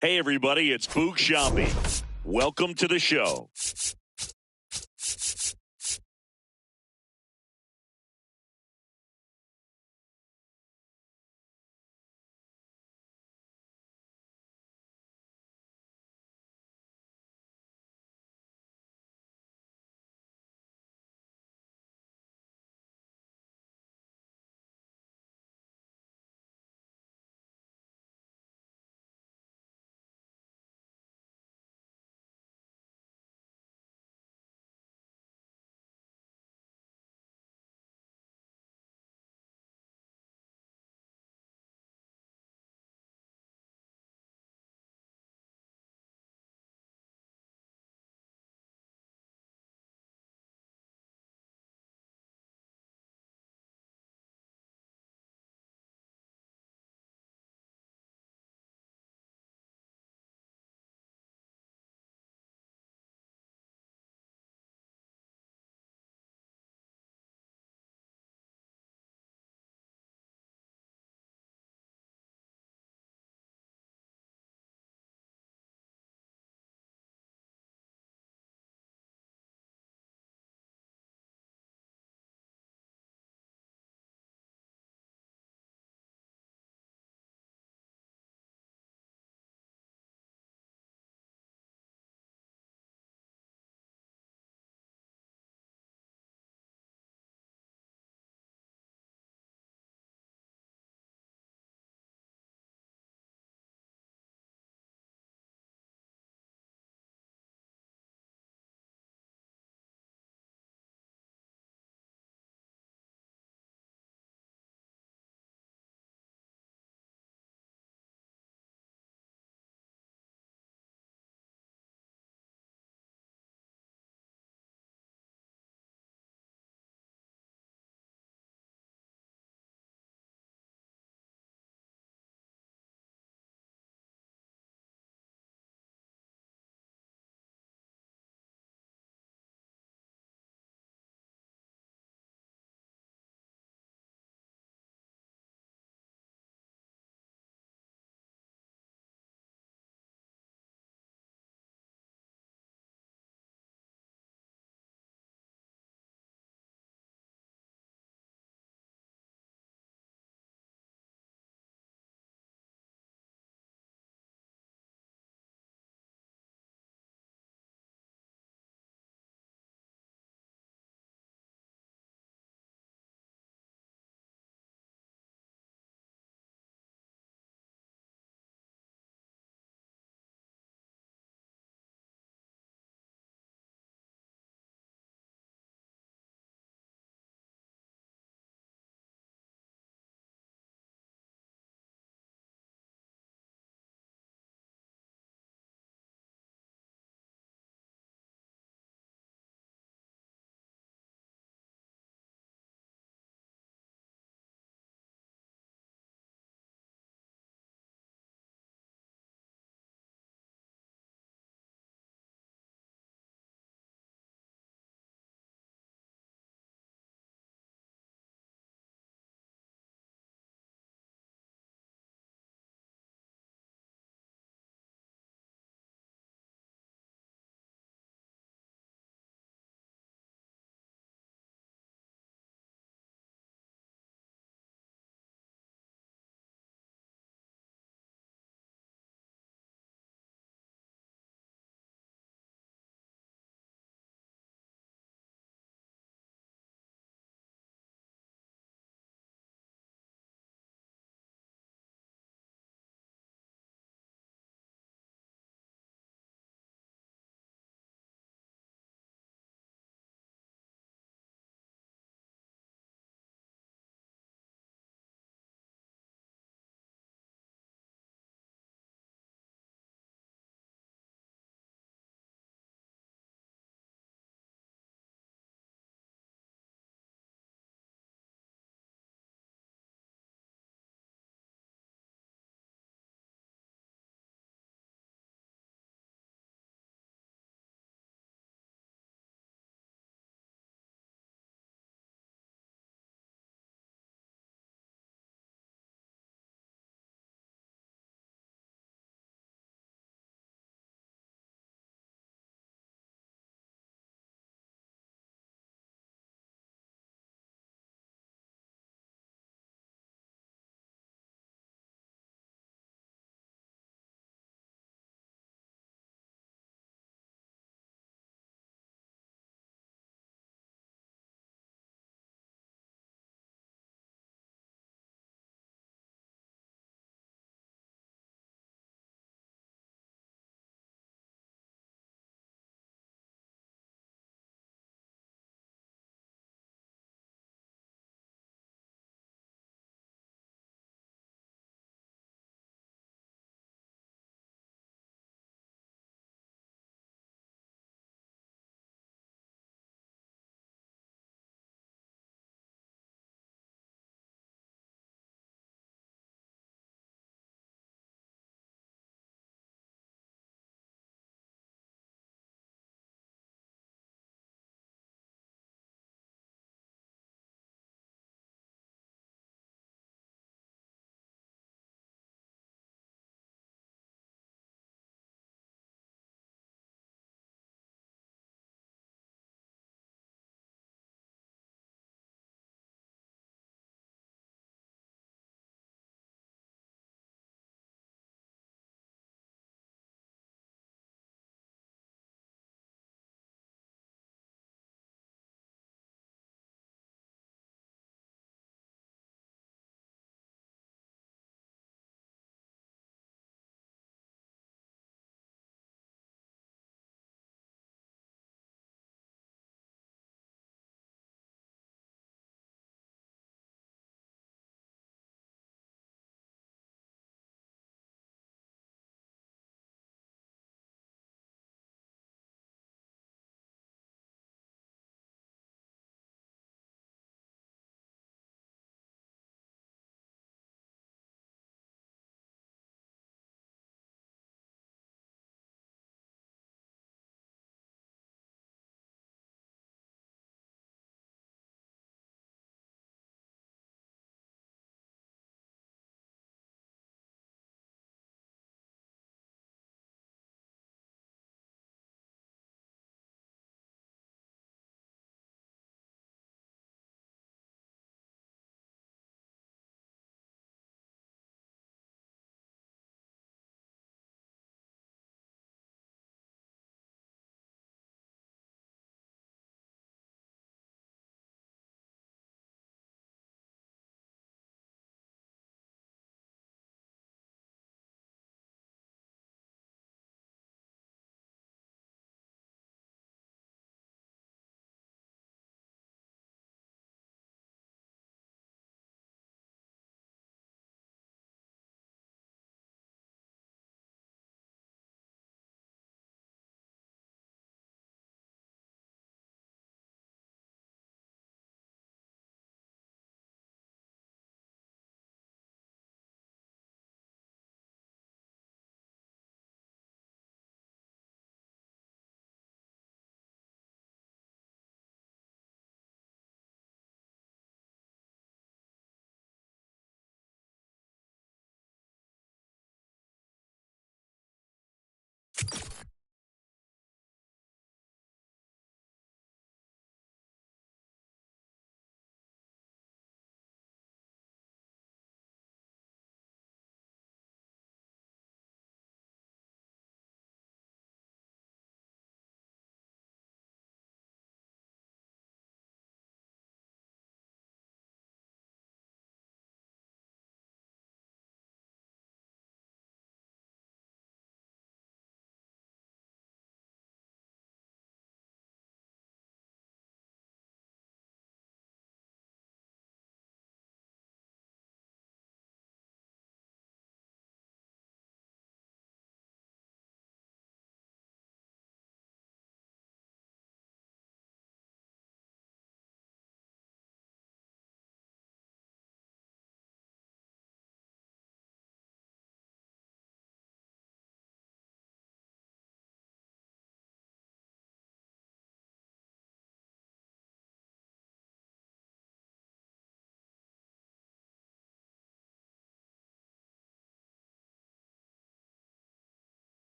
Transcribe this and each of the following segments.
Hey, everybody, it's Boog Sciambi. Welcome to the show.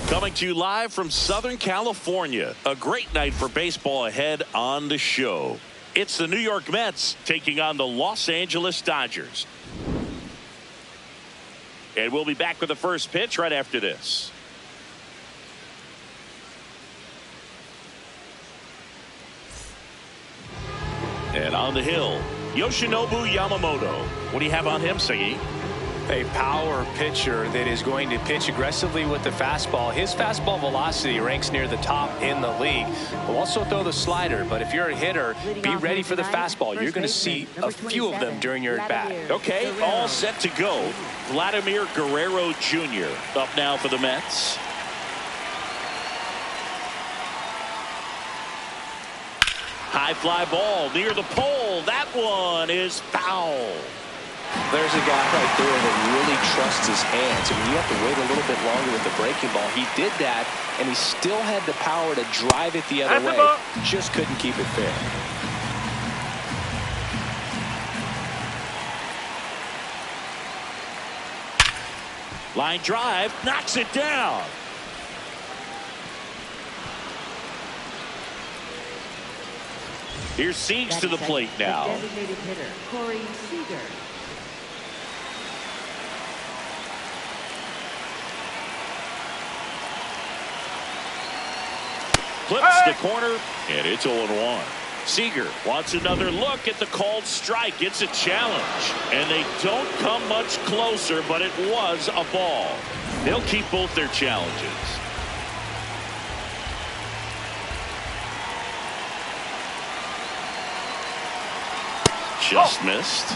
Coming to you live from Southern California. A great night for baseball ahead on the show. It's the New York Mets taking on the Los Angeles Dodgers. And we'll be back with the first pitch right after this. And on the hill, Yoshinobu Yamamoto. What do you have on him, Siggy? A power pitcher that is going to pitch aggressively with the fastball. His fastball velocity ranks near the top in the league. Will also throw the slider, but if you're a hitter, be ready for the fastball. You're going to see a few of them during your at-bat. Okay, all set to go. Vladimir Guerrero Jr. up now for the Mets. High fly ball near the pole. That one is foul. There's a guy right there that really trusts his hands. I mean, you have to wait a little bit longer with the breaking ball. He did that, and he still had the power to drive it the other way. Just couldn't keep it fair. Line drive, knocks it down. Here's Siegs to the plate now. Designated hitter, Corey Seager. Clips the corner, and it's 0-1. Seager wants another look at the called strike. It's a challenge, and they don't come much closer, but it was a ball. They'll keep both their challenges. Just missed.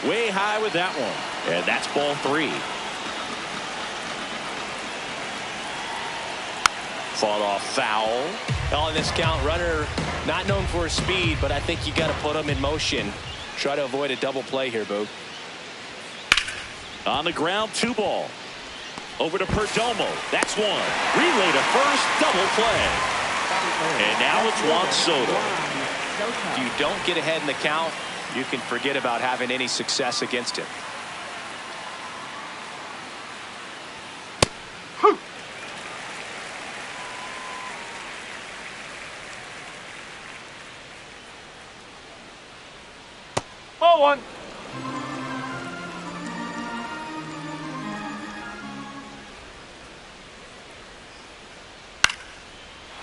Way high with that one, and that's ball 3. Fought off foul. On this count, runner not known for his speed, but I think you got to put him in motion. Try to avoid a double play here, Boog. On the ground, 2 ball. Over to Perdomo. That's 1. Relay to first, double play. And now it's Juan Soto. If you don't get ahead in the count, you can forget about having any success against him. Ball 1.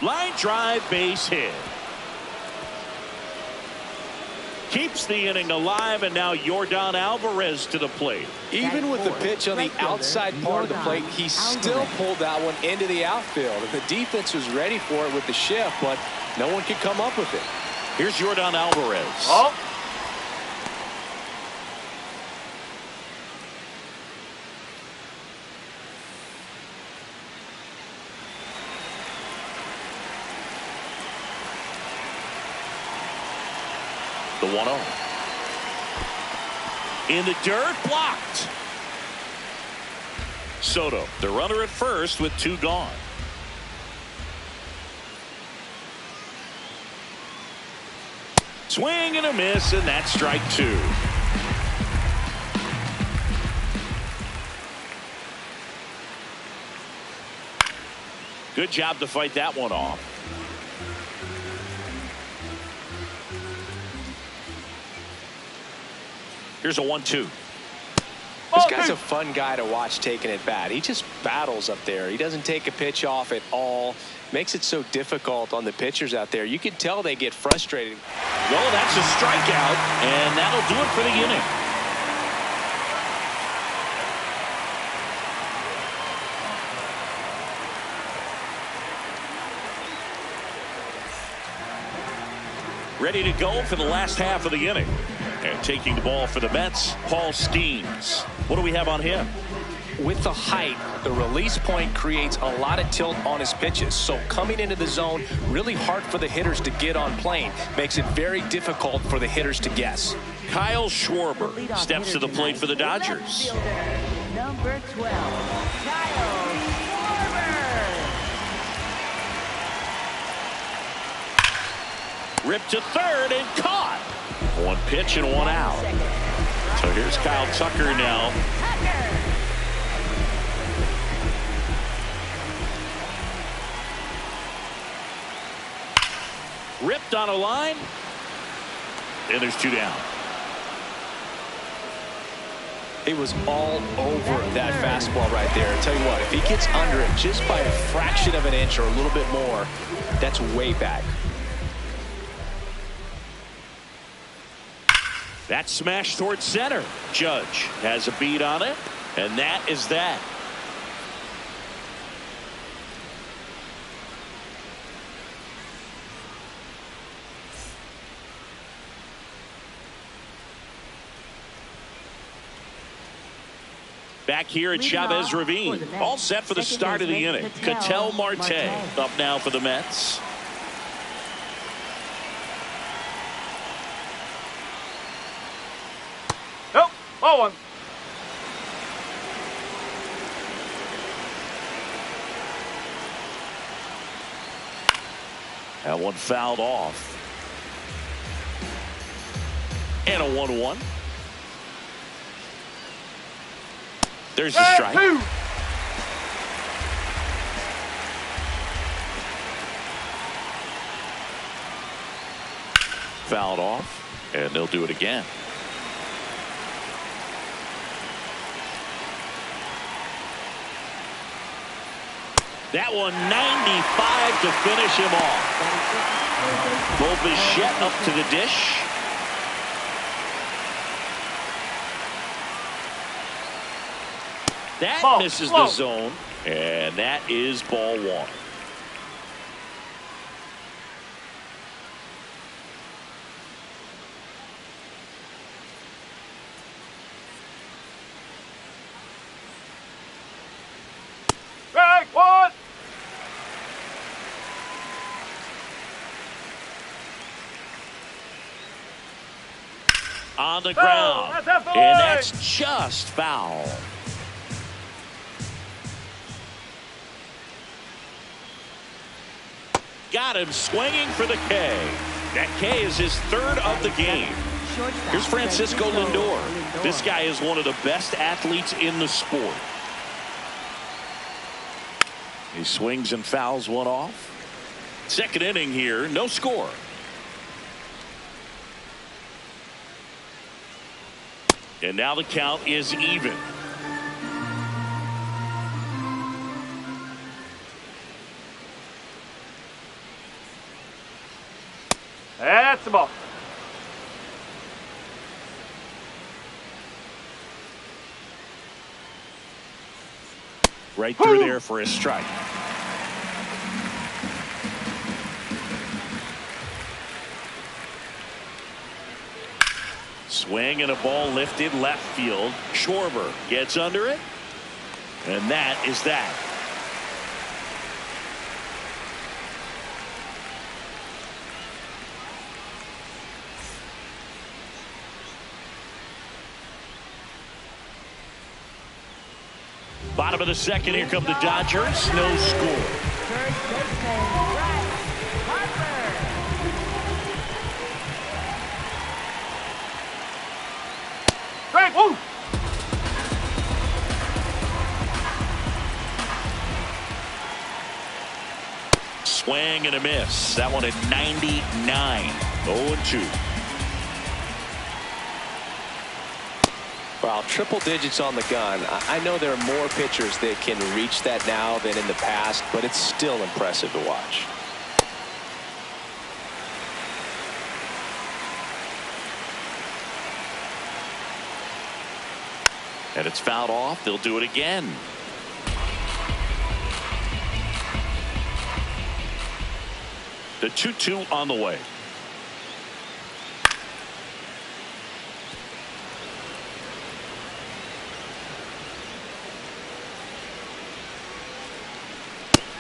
Line drive, base hit. Keeps the inning alive, and now Yordan Alvarez to the plate. Even with the pitch on the outside part of the plate, he still pulled that one into the outfield. And the defense was ready for it with the shift, but no one could come up with it. Here's Yordan Alvarez. Oh. The 1-0. In the dirt, blocked. Soto, the runner at first with 2 gone. Swing and a miss, and that's strike 2. Good job to fight that one off. Here's a 1-2. This guy's a fun guy to watch taking at bat. He just battles up there. He doesn't take a pitch off at all. Makes it so difficult on the pitchers out there. You can tell they get frustrated. Well, that's a strikeout, and that'll do it for the inning. Ready to go for the last half of the inning. And taking the ball for the Mets, Paul Skeens. What do we have on him? With the height, the release point creates a lot of tilt on his pitches. So coming into the zone, really hard for the hitters to get on plane. Makes it very difficult for the hitters to guess. Kyle Schwarber steps to the plate for the Dodgers. Number 12, Kyle Schwarber. Ripped to third and caught. One pitch and one out. So here's Kyle Tucker now. Ripped on a line. And there's two down. It was all over that fastball right there. I tell you what, if he gets under it just by a fraction of an inch or a little bit more, that's way back. That smash towards center. Judge has a beat on it, and that is that. Back here at Chavez Ravine, all set for the start of the inning. Ketel Marte up now for the Mets. Nope. Ball one. That one fouled off. And a 1-1. There's the strike. Two. Fouled off, and they'll do it again. That one 95 to finish him off. Bo Bichette up to the dish. That misses the zone, and that is ball one. Strike one. On the ground, and that's just foul. Got him swinging for the K. That K is his third of the game. Here's Francisco Lindor. This guy is one of the best athletes in the sport. He swings and fouls one off. Second inning here, no score. And now the count is even. That's the ball. Right through there for a strike. Swing and a ball lifted left field. Schwarber gets under it. And that is that. Bottom of the second, here come the Dodgers. No score. First baseman, Bryce Harper. Strike. Woo. Swing and a miss. That one at 99. 0-2. Well, triple digits on the gun. I know there are more pitchers that can reach that now than in the past, but it's still impressive to watch. And it's fouled off. They'll do it again. The 2-2 on the way.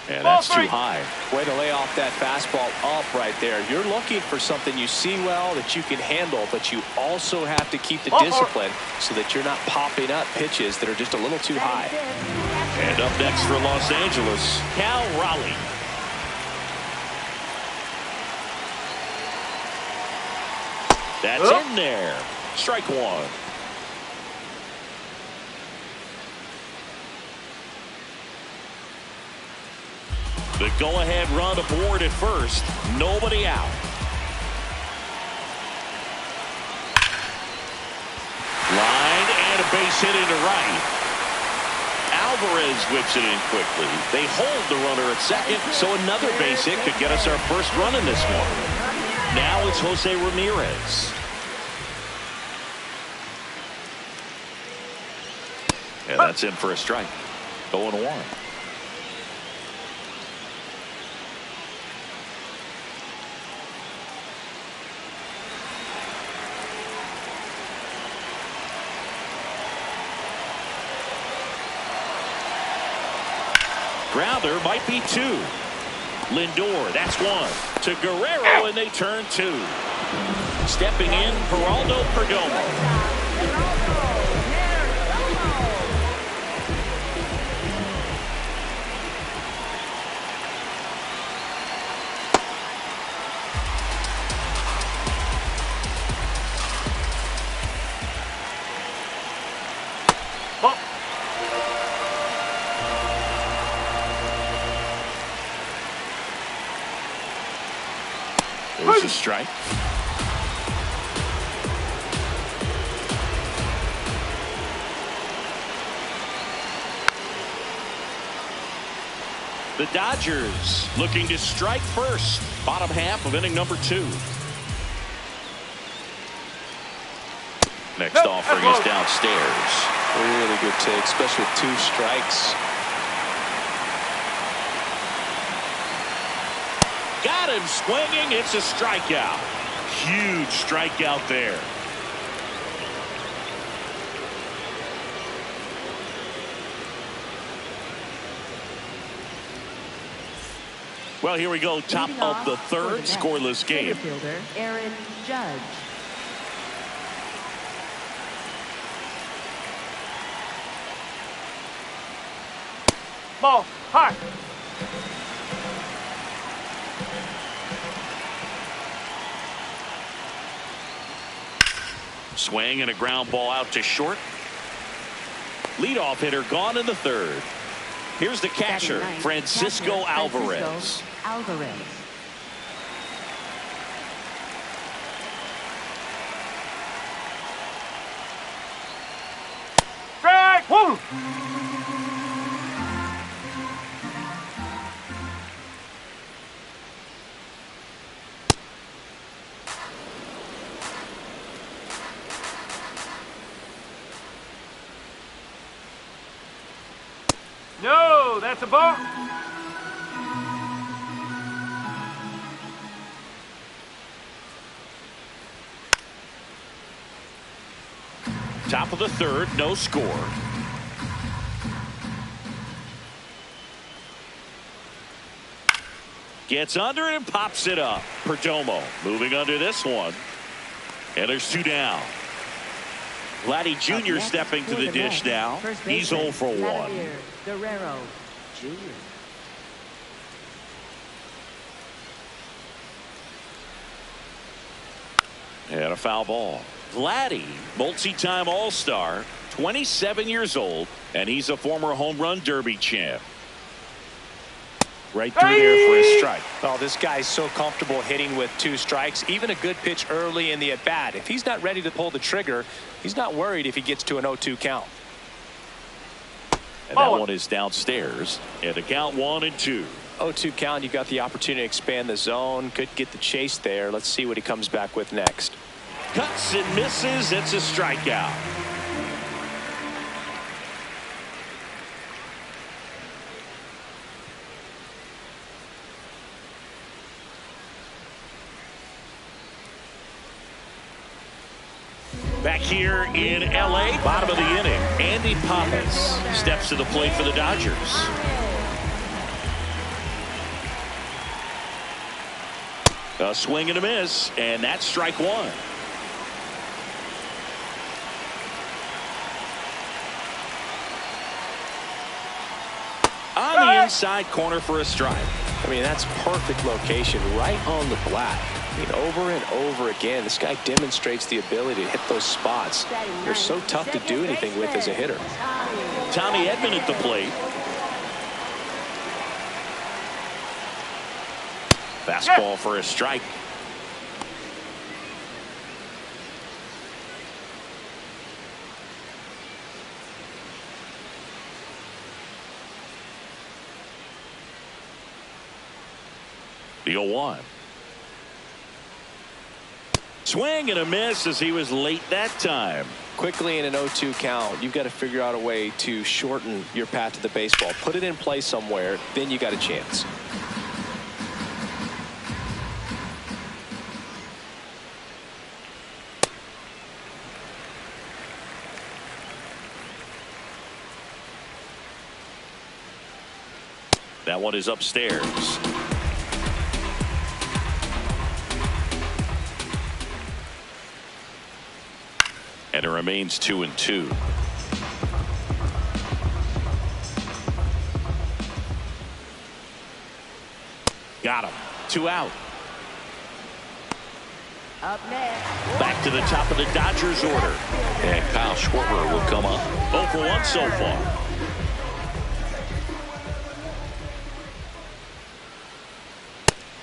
And that's too high. Way to lay off that fastball up right there. You're looking for something you see well that you can handle, but you also have to keep the discipline so that you're not popping up pitches that are just a little too high. And up next for Los Angeles, Cal Raleigh. That's in there. Strike one. The go-ahead run aboard at first. Nobody out. Line and a base hit into right. Alvarez whips it in quickly. They hold the runner at second, so another base hit could get us our first run in this one. Now it's Jose Ramirez. And that's in for a strike. 0-1. Grounder might be two. Lindor, that's one. To Guerrero, and they turn two. Stepping in, Geraldo Perdomo. There's a strike. The Dodgers looking to strike first. Bottom half of inning number 2. Next offering is downstairs. Really good take, especially with 2 strikes. Got him swinging. It's a strikeout. Huge strikeout there. Well, here we go. Top of the third. Scoreless game. Fielder Aaron Judge. Ball high. Swing and a ground ball out to short. Leadoff hitter gone in the third. Here's the catcher, Francisco Alvarez. Strike one. No, that's a ball. Top of the third, no score. Gets under it and pops it up. Perdomo moving under this one. And there's 2 down. Vladdy Jr. stepping to the dish now. He's 0 for 1. Guerrero Jr. And a foul ball. Vladdy, multi-time All-Star, 27 years old, and he's a former home run derby champ. Right through there for his strike. Well, this guy's so comfortable hitting with 2 strikes. Even a good pitch early in the at-bat. If he's not ready to pull the trigger, he's not worried if he gets to an 0-2 count. And that one is downstairs. And the count 1-2. 0-2 count, you got the opportunity to expand the zone. Could get the chase there. Let's see what he comes back with next. Cuts and misses. It's a strikeout. Back here in L.A., bottom of the inning, Andy Pappas steps to the plate for the Dodgers. A swing and a miss, and that's strike one. On the inside corner for a strike. I mean, that's perfect location right on the black. I mean, over and over again, this guy demonstrates the ability to hit those spots. They're so tough to do anything with as a hitter. Tommy Edman at the plate. Fastball for a strike. The 0-1. Swing and a miss as he was late that time. Quickly in an 0-2 count, you've got to figure out a way to shorten your path to the baseball. Put it in play somewhere, then you got a chance. That one is upstairs. And it remains 2-2. Got him. 2 out. Up next. Back to the top of the Dodgers order. And Kyle Schwarber will come up. 0 for 1 so far.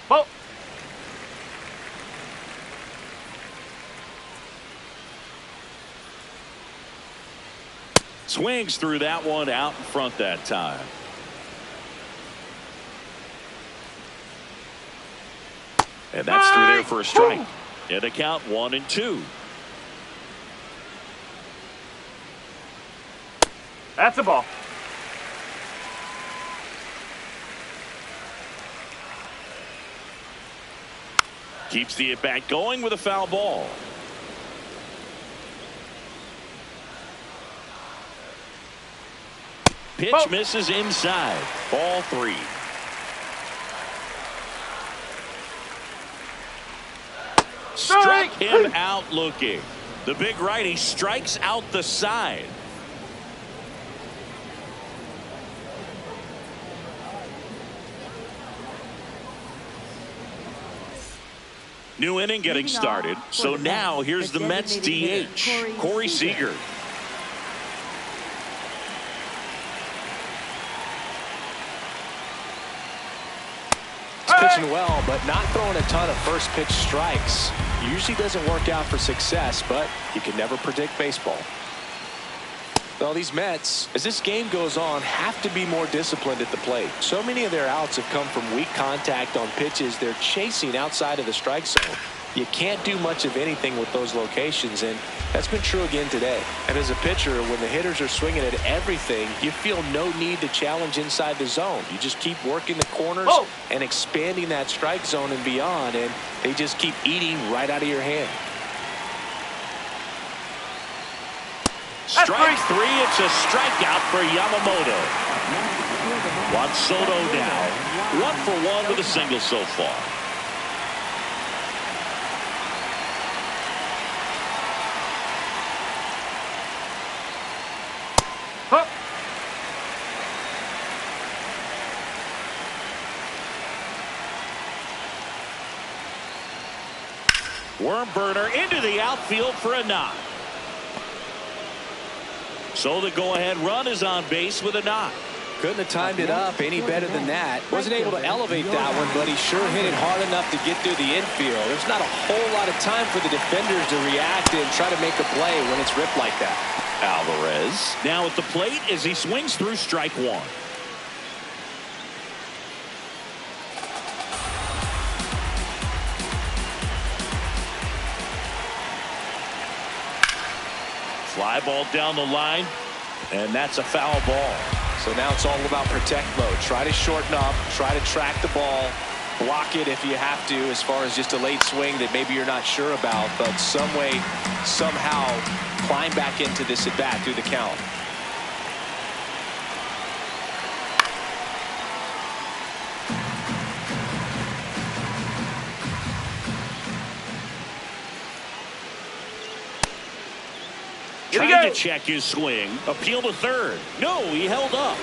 Ball. Swings through that one out in front that time. And that's through there for a strike. And a count 1-2. That's a ball. Keeps the at-bat going with a foul ball. Pitch misses inside. Ball 3. Struck him out looking. The big righty strikes out the side. New inning getting started. So now here's the Mets DH, Corey Seager. Pitching well, but not throwing a ton of first pitch strikes. Usually doesn't work out for success, but you can never predict baseball. Well, these Mets, as this game goes on, have to be more disciplined at the plate. So many of their outs have come from weak contact on pitches they're chasing outside of the strike zone. You can't do much of anything with those locations, and that's been true again today. And as a pitcher, when the hitters are swinging at everything, you feel no need to challenge inside the zone. You just keep working the corners and expanding that strike zone and beyond, and they just keep eating right out of your hand. Strike 3, it's a strikeout for Yamamoto. Juan Soto now 1 for 1 with a single so far. Worm burner into the outfield for a knock. So the go-ahead run is on base with a knock. Couldn't have timed it up any better than that. Wasn't able to elevate that one, but he sure hit it hard enough to get through the infield. There's not a whole lot of time for the defenders to react and try to make a play when it's ripped like that. Alvarez now at the plate as he swings through strike 1. Fly ball down the line, and that's a foul ball. So now it's all about protect mode. Try to shorten up, try to track the ball, block it if you have to, as far as just a late swing that maybe you're not sure about, but some way, somehow climb back into this at bat through the count. Here we Trying go. to check his swing. Appeal to third. No, he held up.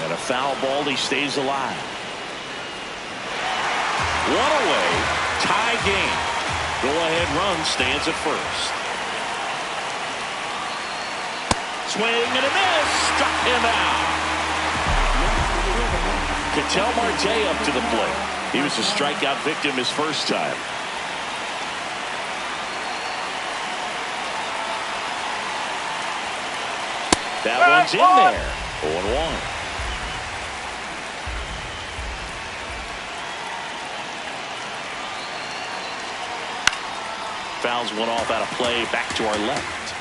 And a foul ball. He stays alive. One away. Tie game. Go-ahead run stands at first. Swing and a miss. Struck him out. Ketel Marte up to the plate. He was a strikeout victim his first time. That one's in there. 0-1. Fouls one off out of play. Back to our left.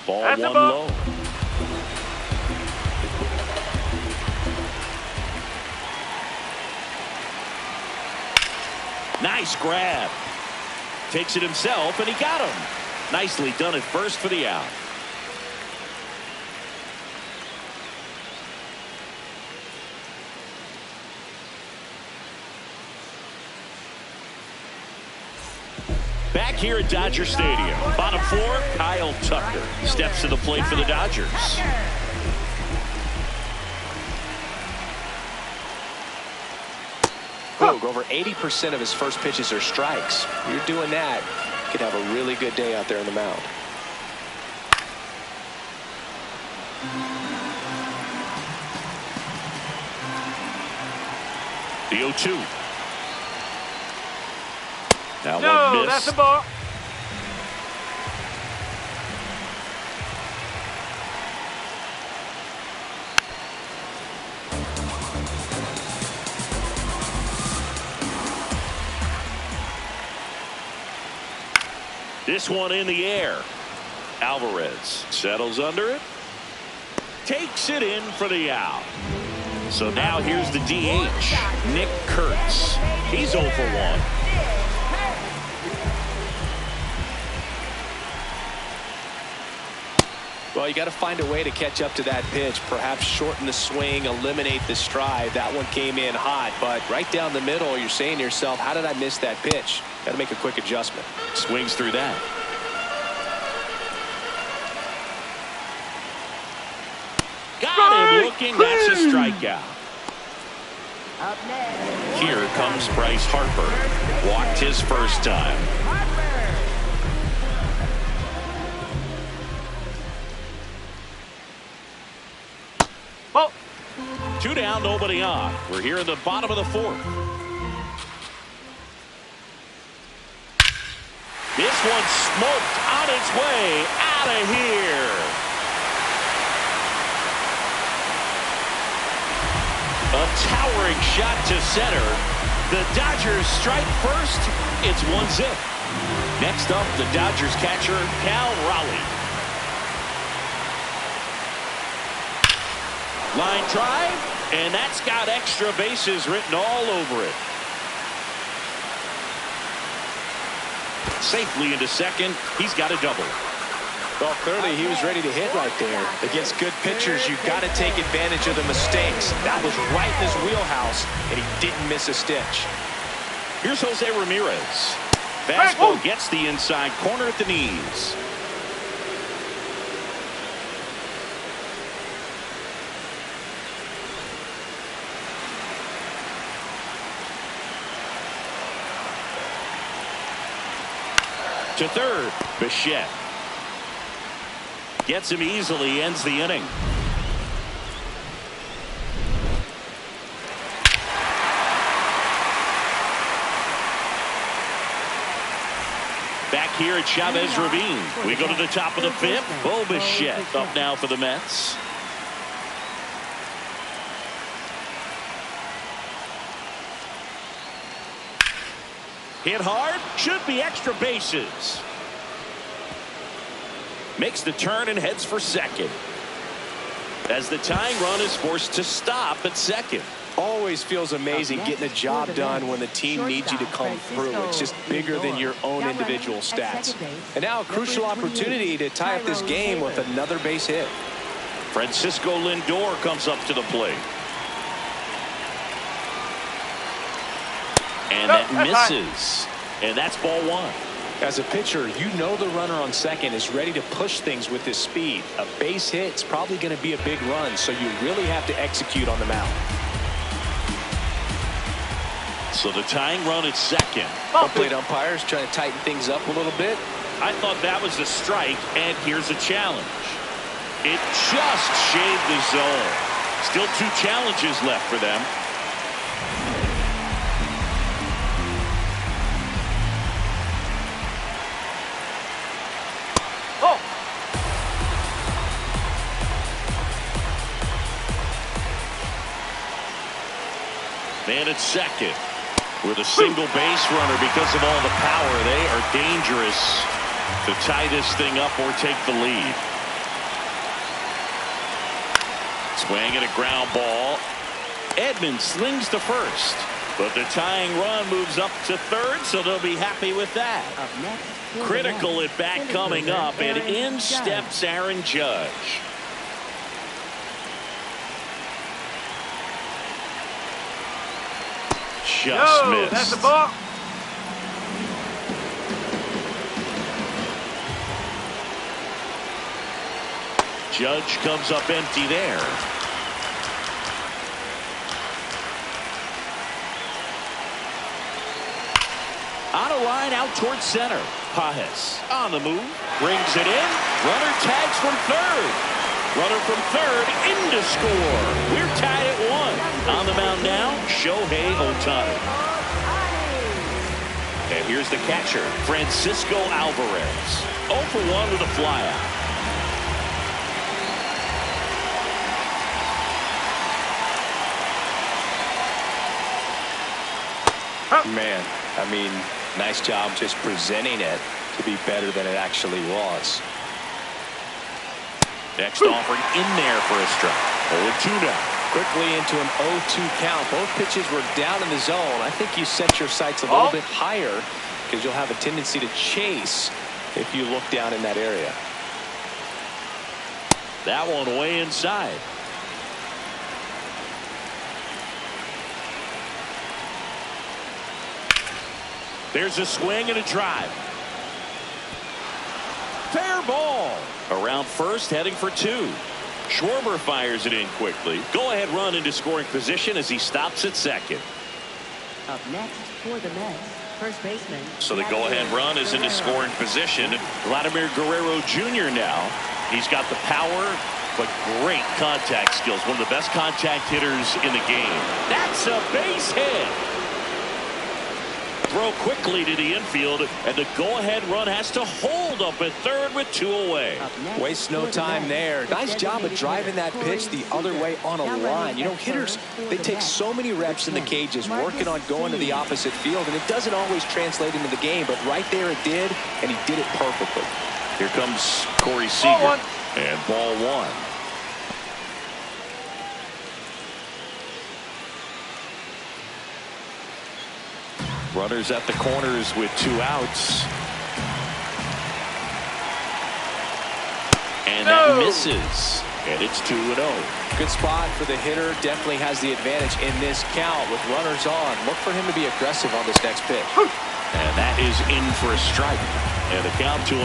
Ball That's one low. Nice grab. Takes it himself, and he got him. Nicely done at first for the out. Back here at Dodger Stadium, bottom four, Kyle Tucker steps to the plate for the Dodgers. Boog, over 80% of his first pitches are strikes. You're doing that, you could have a really good day out there on the mound. The 0-2. Now No, one that's miss. a ball. This one in the air. Alvarez settles under it. Takes it in for the out. So now here's the DH, Nick Kurtz. He's 0 for 1. Well, you got to find a way to catch up to that pitch. Perhaps shorten the swing, eliminate the stride. That one came in hot, but right down the middle, you're saying to yourself, how did I miss that pitch? Got to make a quick adjustment. Swings through that. Got him looking. That's a strikeout. Up next. Here comes Bryce Harper. Walked his first time. Ball. 2 down, nobody on. We're here in the bottom of the fourth. This one smoked on its way out of here. A towering shot to center. The Dodgers strike first. It's 1-0. Next up, the Dodgers catcher, Cal Raleigh. Line drive, and that's got extra bases written all over it. Safely into second. He's got a double. Well, clearly he was ready to hit right there. Against good pitchers, you've got to take advantage of the mistakes. That was right in his wheelhouse, and he didn't miss a stitch. Here's Jose Ramirez. Fastball gets the inside corner at the knees. To third, Bichette. Gets him easily, ends the inning. Back here at Chavez Ravine. We go to the top of the fifth. Bo Bichette up now for the Mets. Hit hard, should be extra bases. Makes the turn and heads for second. As the tying run is forced to stop at second. Always feels amazing getting a job done when the team needs you to come through. It's just bigger than your own individual stats. And now a crucial opportunity to tie up this game with another base hit. Francisco Lindor comes up to the plate. And that misses. And that's ball one. As a pitcher, you know the runner on second is ready to push things with his speed. A base hit is probably going to be a big run, so you really have to execute on the mound. So the tying run at second. Home plate umpires trying to tighten things up a little bit. I thought that was a strike, and here's a challenge. It just shaved the zone. Still 2 challenges left for them. Man at second with a single base runner. Because of all the power, they are dangerous to tie this thing up or take the lead. Swing and a ground ball. Edman slings to first, but the tying run moves up to third, so they'll be happy with that. Critical at bat coming up, and in steps Aaron Judge. Just missed. That's the ball. Judge comes up empty there. On a line out towards center. Pages on the move. Brings it in. Runner tags from third. Runner from third in to score. We're tied at 1. On the mound now, Shohei Ohtani. And here's the catcher, Francisco Alvarez. 0 for 1 with a flyout. Man, I mean, nice job just presenting it to be better than it actually was. Next offering in there for a strike. 0-2 now. Quickly into an 0-2 count. Both pitches were down in the zone. I think you set your sights a little bit higher because you'll have a tendency to chase if you look down in that area. That one way inside. There's a swing and a drive. Fair ball. Around first, heading for 2. Schwarber fires it in quickly. Go-ahead run into scoring position as he stops at second. Up next for the Mets, first baseman. So the go-ahead run is into scoring position. Vladimir Guerrero Jr. now. He's got the power, but great contact skills. One of the best contact hitters in the game. That's a base hit. Throw quickly to the infield, and the go-ahead run has to hold up at third with 2 away. Waste no time there. Nice job of driving that pitch the other way on a line. You know, hitters, they take so many reps in the cages working on going to the opposite field, and it doesn't always translate into the game, but right there it did, and he did it perfectly. Here comes Corey Seager, and ball 1. Runners at the corners with 2 outs. And that misses. And it's 2-0. Good spot for the hitter. Definitely has the advantage in this count with runners on. Look for him to be aggressive on this next pitch. And that is in for a strike. And the count 2-1.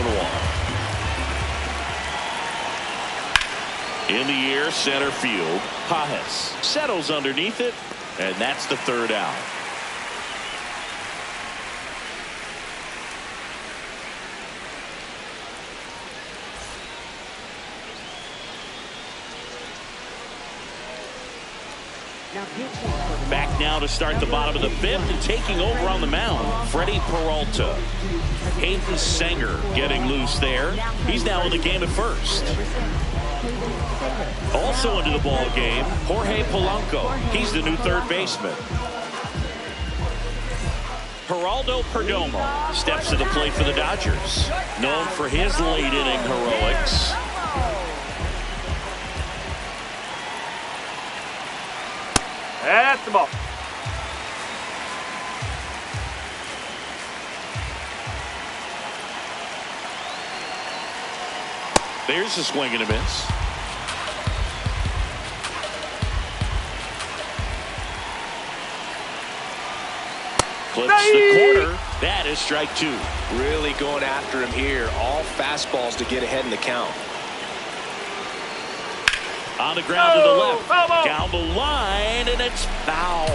In the air, center field. Pages settles underneath it. And that's the 3rd out. Back now to start the bottom of the 5th, and taking over on the mound, Freddie Peralta. Hayden Sanger getting loose there. He's now in the game at first. Also into the ball game, Jorge Polanco. He's the new 3rd baseman. Geraldo Perdomo steps to the plate for the Dodgers. Known for his late inning heroics. That's the ball. There's a swing and a miss. Clips the corner. That is strike two. Really going after him here. All fastballs to get ahead in the count. On the ground to the left. Down the line, and it's foul.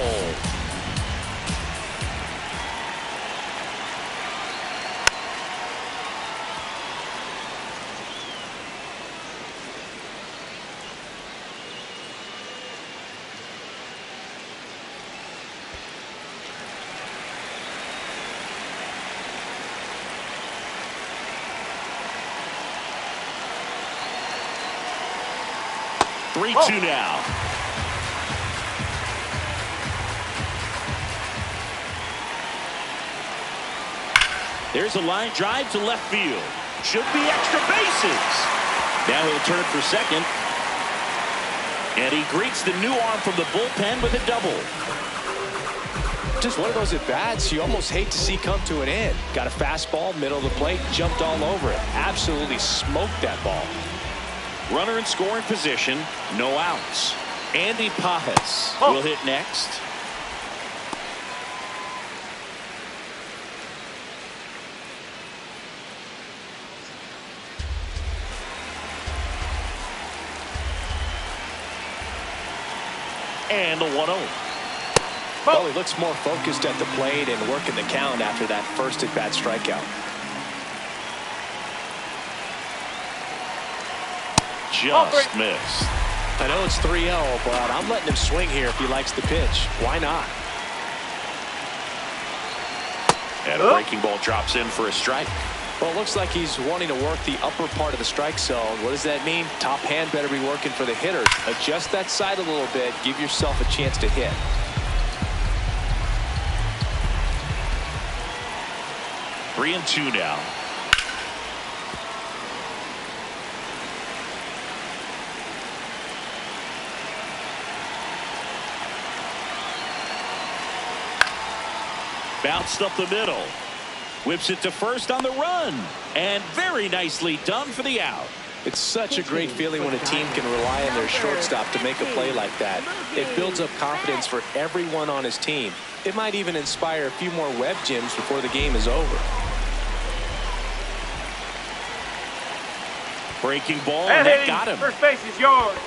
Three, two now. There's a line drive to left field. Should be extra bases. Now he'll turn for second. And he greets the new arm from the bullpen with a double. Just one of those at-bats you almost hate to see come to an end. Got a fastball, middle of the plate, jumped all over it. Absolutely smoked that ball. Runner in scoring position, no outs. Andy Pages will hit next. And the 1-0. Well, he looks more focused at the plate and working the count after that first at-bat strikeout. Just missed. I know it's 3-0, but I'm letting him swing here if he likes the pitch. Why not? And a breaking ball drops in for a strike. Well, it looks like he's wanting to work the upper part of the strike zone. What does that mean? Top hand better be working for the hitters. Adjust that side a little bit. Give yourself a chance to hit. Three and two now. Bounced up the middle. Whips it to first on the run. And very nicely done for the out. It's such a great feeling when a team can rely on their shortstop to make a play like that. It builds up confidence for everyone on his team. It might even inspire a few more web gyms before the game is over. Breaking ball, and that got him. First base is yours.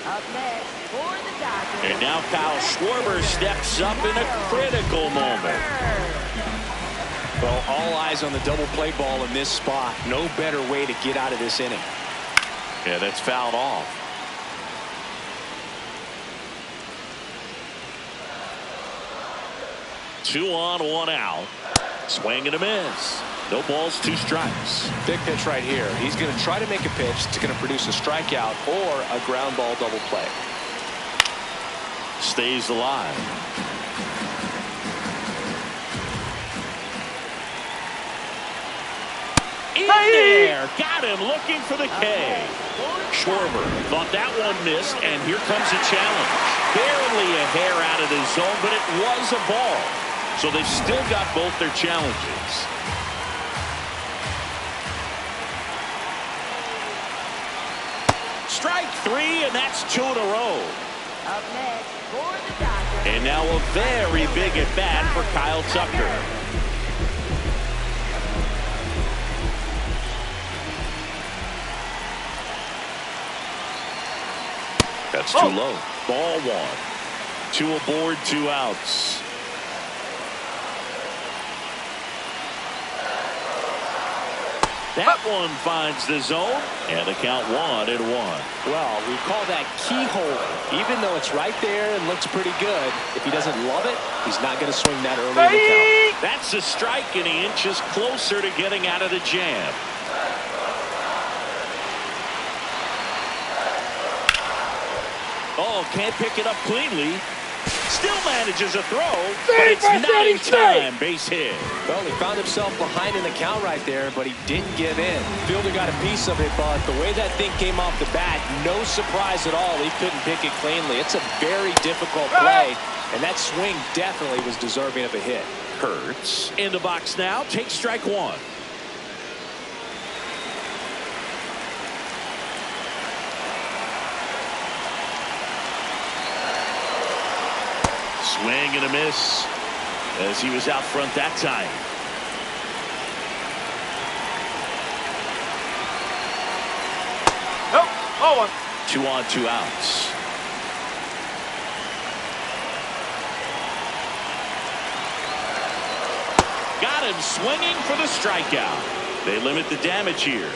Up next for the Dodgers. And now Kyle Schwarber steps up in a critical moment. Well, all eyes on the double play ball in this spot. No better way to get out of this inning. Yeah, that's fouled off. Two on, one out. Swing and a miss. No balls, two strikes. Big pitch right here. He's going to try to make a pitch that's going to produce a strikeout or a ground ball double play. Stays alive. In there. Got him looking for the K. Schwarber thought that one missed, and here comes a challenge. Barely a hair out of the zone, but it was a ball. So they've still got both their challenges. Strike three, and that's two in a row. Up next for the Dodgers. And now a very big at bat for Kyle Tucker. That's too low. Ball one. Two aboard, two outs. That one finds the zone, and the count 1-1. Well, we call that keyhole. Even though it's right there and looks pretty good, if he doesn't love it, he's not going to swing that early in the count. That's a strike, and he inches closer to getting out of the jam. Oh, can't pick it up cleanly. Still manages a throw, but it's not in time. Base hit. Well, he found himself behind in the count right there, but he didn't give in. Fielder got a piece of it, but the way that thing came off the bat, no surprise at all. He couldn't pick it cleanly. It's a very difficult play, and that swing definitely was deserving of a hit. Hurts in the box now. Takes strike one. Swing and a miss. as he was out front that time. Nope. Oh, 2 on, 2 outs. Got him swinging for the strikeout. They limit the damage here.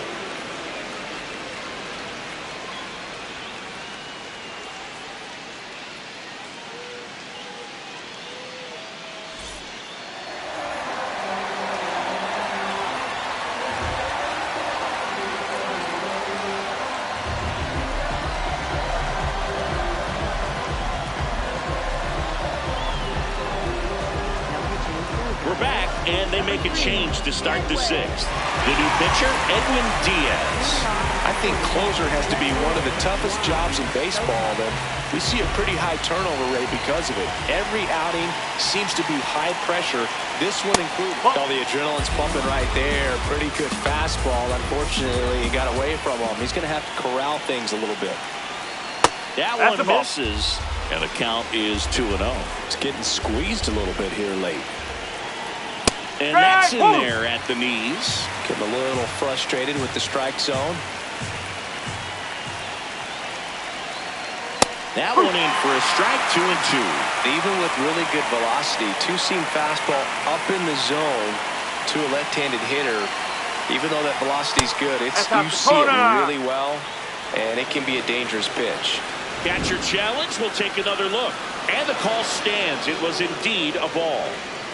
We're back, and they make a change to start the 6th. The new pitcher, Edwin Diaz. I think closer has to be one of the toughest jobs in baseball, and we see a pretty high turnover rate because of it. Every outing seems to be high pressure, this one included. Oh, the adrenaline's pumping right there. Pretty good fastball. Unfortunately, he got away from him. He's going to have to corral things a little bit. That one misses, and the count is 2-0. It's getting squeezed a little bit here late. And that's in there at the knees. Getting a little frustrated with the strike zone. That one in for a strike, 2-2. Even with really good velocity, two-seam fastball up in the zone to a left-handed hitter. Even though that velocity's good, you see it really well, and it can be a dangerous pitch. Catcher challenge. We'll take another look. And the call stands. It was indeed a ball.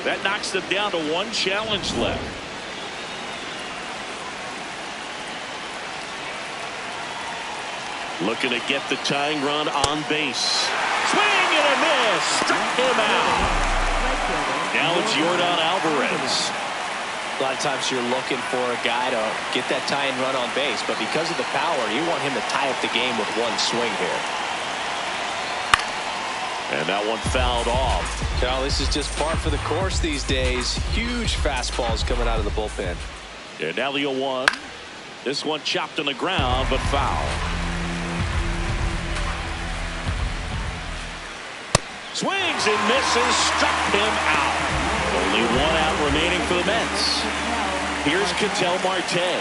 That knocks them down to 1 challenge left. Looking to get the tying run on base. Swing and a miss. Struck him out. Now it's Yordan Alvarez. A lot of times you're looking for a guy to get that tying run on base, but because of the power, you want him to tie up the game with 1 swing here. And that one fouled off. Cal, this is just par for the course these days. Huge fastballs coming out of the bullpen. And now the 0-1. This one chopped on the ground, but foul. Swings and misses. Struck him out. Only 1 out remaining for the Mets. Here's Ketel Marte.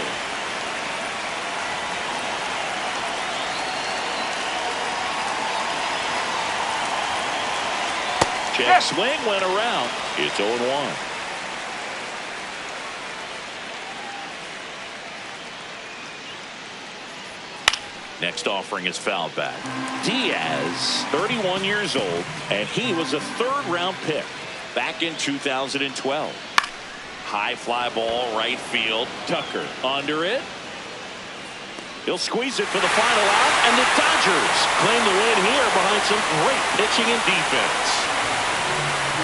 Check swing went around. It's 0-1. Next offering is fouled back. Diaz, 31 years old, and he was a 3rd-round pick back in 2012. High fly ball, right field. Tucker under it. He'll squeeze it for the final out, and the Dodgers claim the win here behind some great pitching and defense.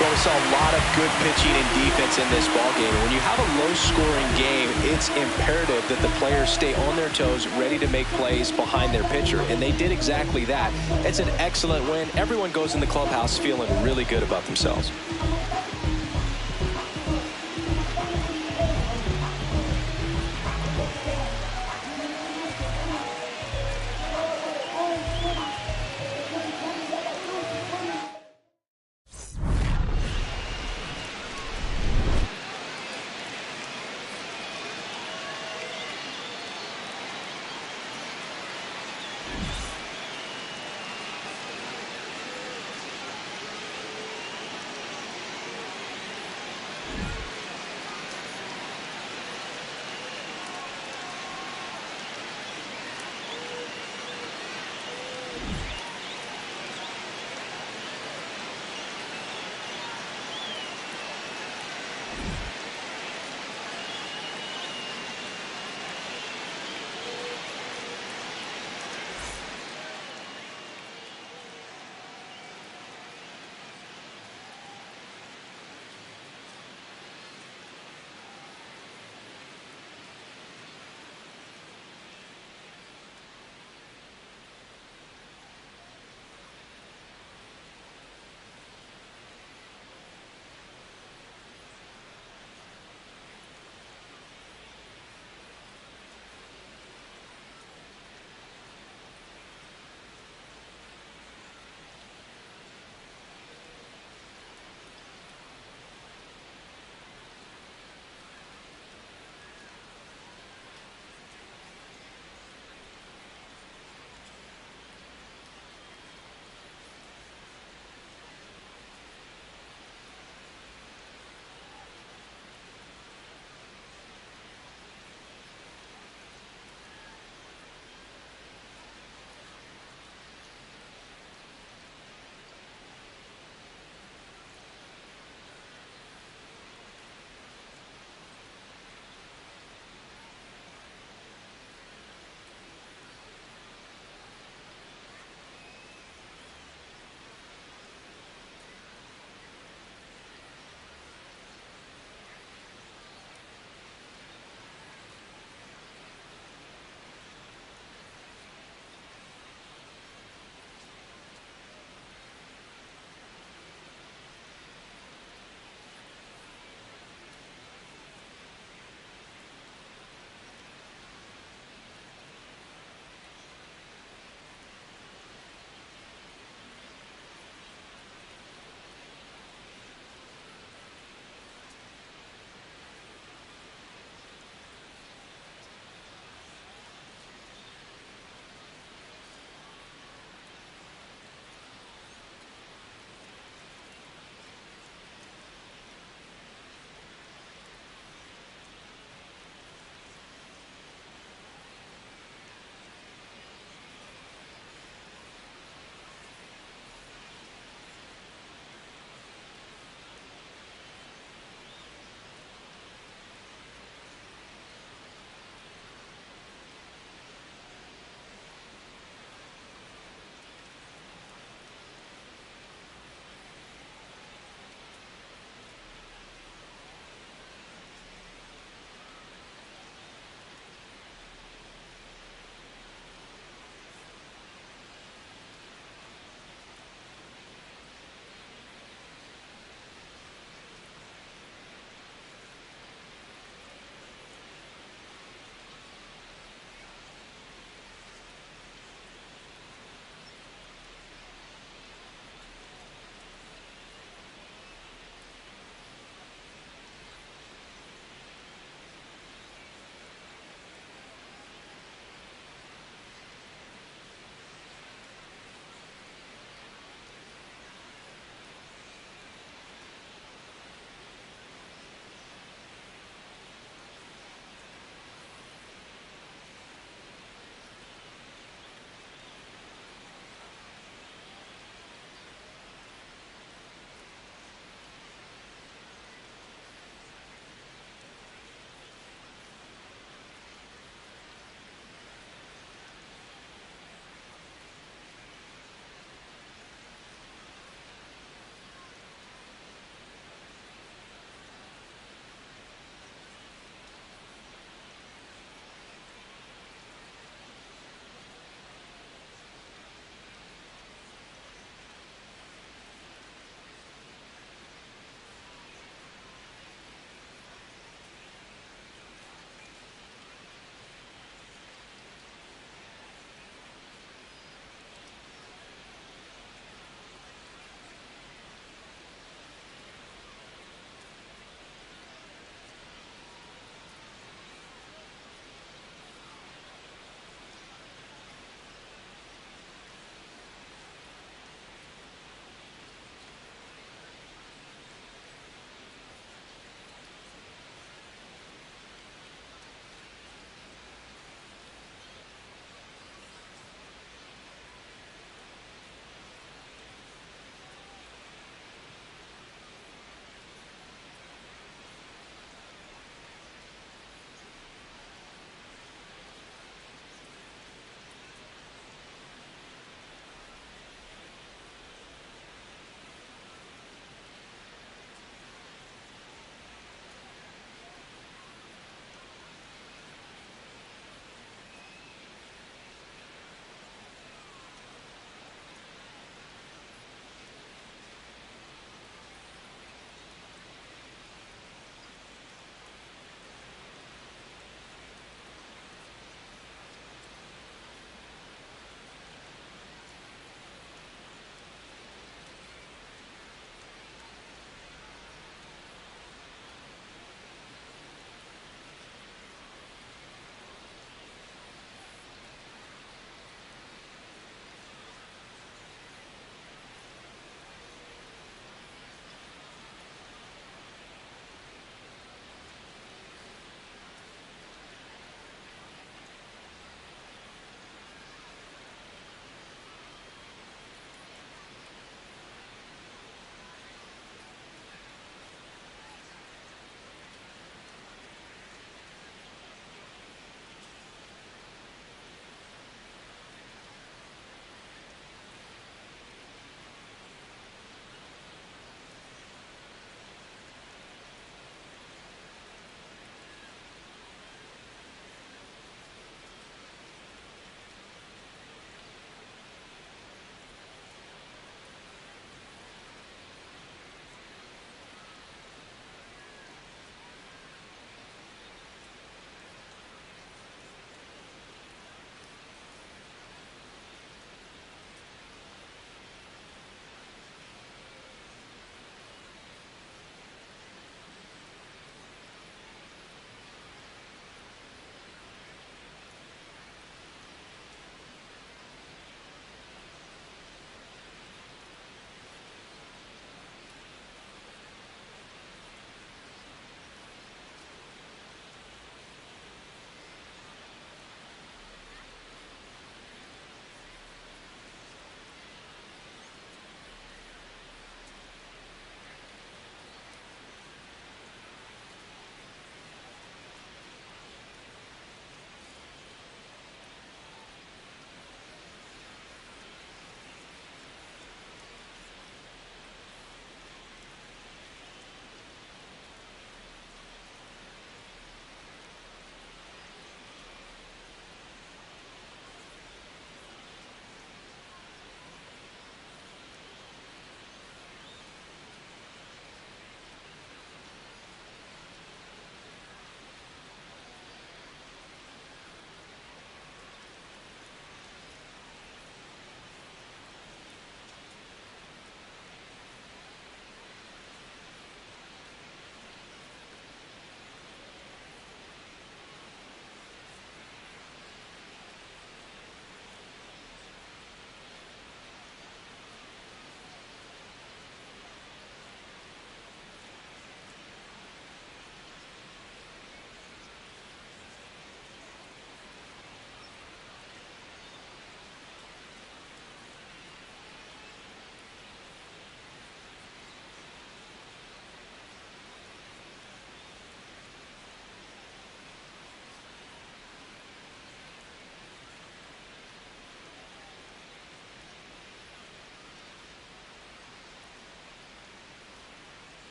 Well, we saw a lot of good pitching and defense in this ballgame. When you have a low-scoring game, it's imperative that the players stay on their toes, ready to make plays behind their pitcher, and they did exactly that. It's an excellent win. Everyone goes in the clubhouse feeling really good about themselves.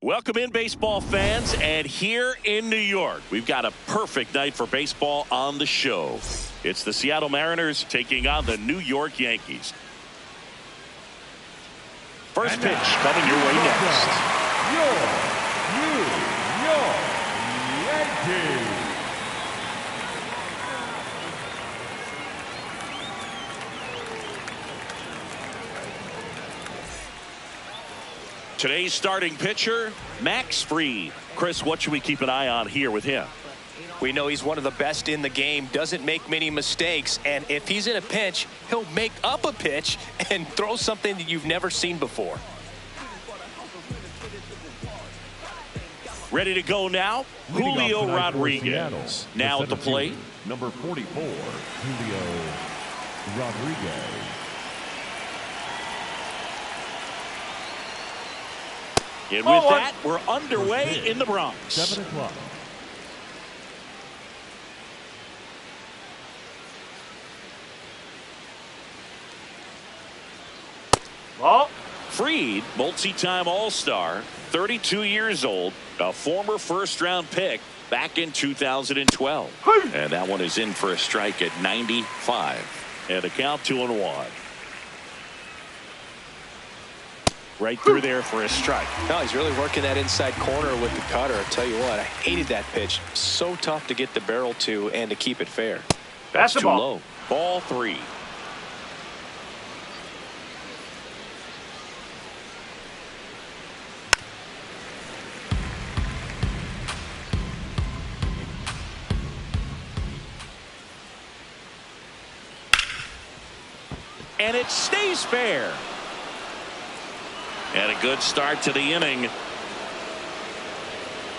Welcome in, baseball fans, and here in New York, we've got a perfect night for baseball on the show. It's the Seattle Mariners taking on the New York Yankees. First pitch coming your way next. Your New York Yankees. Today's starting pitcher, Max Fried. Chris, what should we keep an eye on here with him? We know he's one of the best in the game, doesn't make many mistakes, and if he's in a pinch, he'll make up a pitch and throw something that you've never seen before. Ready to go now, Julio Rodriguez. Now at the plate. Number 44, Julio Rodriguez. And with that, we're underway in the Bronx. 7 o'clock. Ball. Fried, multi-time All-Star, 32 years old, a former first-round pick back in 2012. And that one is in for a strike at 95. And a count 2-1. Right through there for a strike. No, he's really working that inside corner with the cutter. I tell you what, I hated that pitch. So tough to get the barrel to and to keep it fair. That's too ball. low. Ball 3. And it stays fair. And a good start to the inning.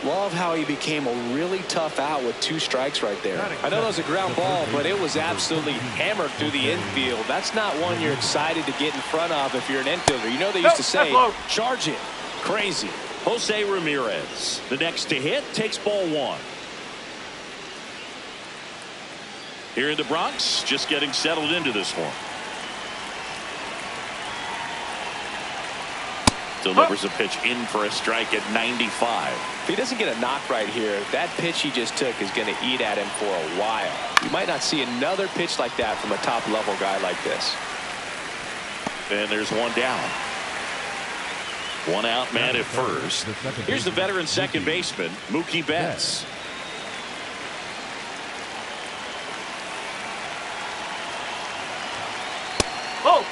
Love how he became a really tough out with 2 strikes right there. I know that was a ground ball, but it was absolutely hammered through the infield. That's not one you're excited to get in front of if you're an infielder. You know they used to say, charge it. Crazy. Jose Ramirez, the next to hit, takes ball 1. Here in the Bronx, just getting settled into this one. Delivers a pitch in for a strike at 95. If he doesn't get a knock right here, that pitch he just took is going to eat at him for a while. You might not see another pitch like that from a top-level guy like this. And there's one down. One out, man at first. Here's the veteran second baseman, Mookie Betts. Oh!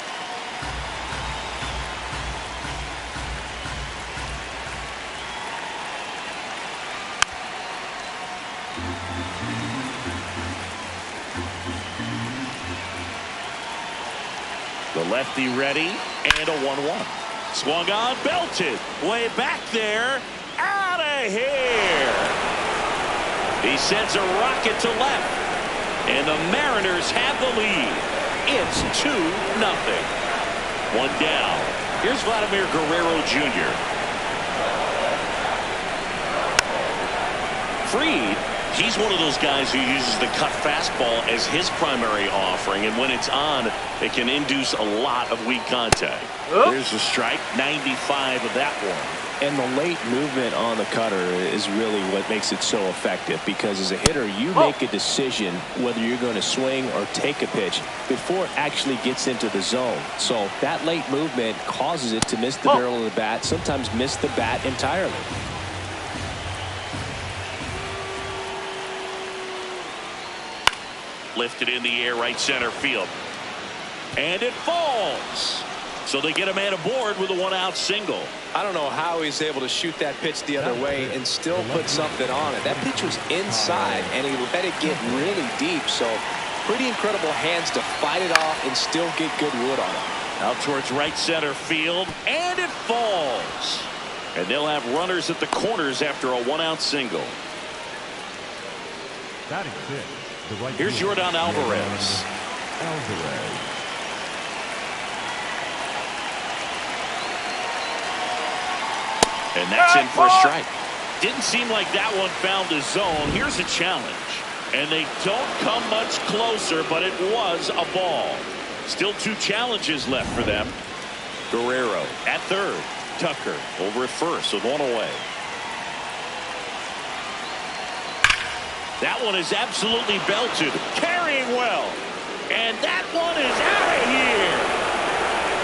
The lefty ready, and a 1-1. Swung on, belted, way back there, out of here. He sends a rocket to left, and the Mariners have the lead. It's 2-0. One down. Here's Vladimir Guerrero Jr. Fried, he's one of those guys who uses the cut fastball as his primary offering, and when it's on, it can induce a lot of weak contact. There's the strike, 95 of that one. And the late movement on the cutter is really what makes it so effective, because as a hitter, you make a decision whether you're going to swing or take a pitch before it actually gets into the zone. So that late movement causes it to miss the barrel of the bat, sometimes miss the bat entirely. Lifted in the air, right center field. And it falls. So they get a man aboard with a 1-out single. I don't know how he's able to shoot that pitch the other way and still put something on it. That pitch was inside, and he let it get really deep. So pretty incredible hands to fight it off and still get good wood on it. Out towards right center field, and it falls. And they'll have runners at the corners after a 1-out single. Here's Yordan Alvarez. And that's in for a strike. Didn't seem like that one found the zone. Here's a challenge. And they don't come much closer, but it was a ball. Still 2 challenges left for them. Guerrero at third. Tucker over at first with 1 away. That one is absolutely belted. Carrying well. And that one is out of here.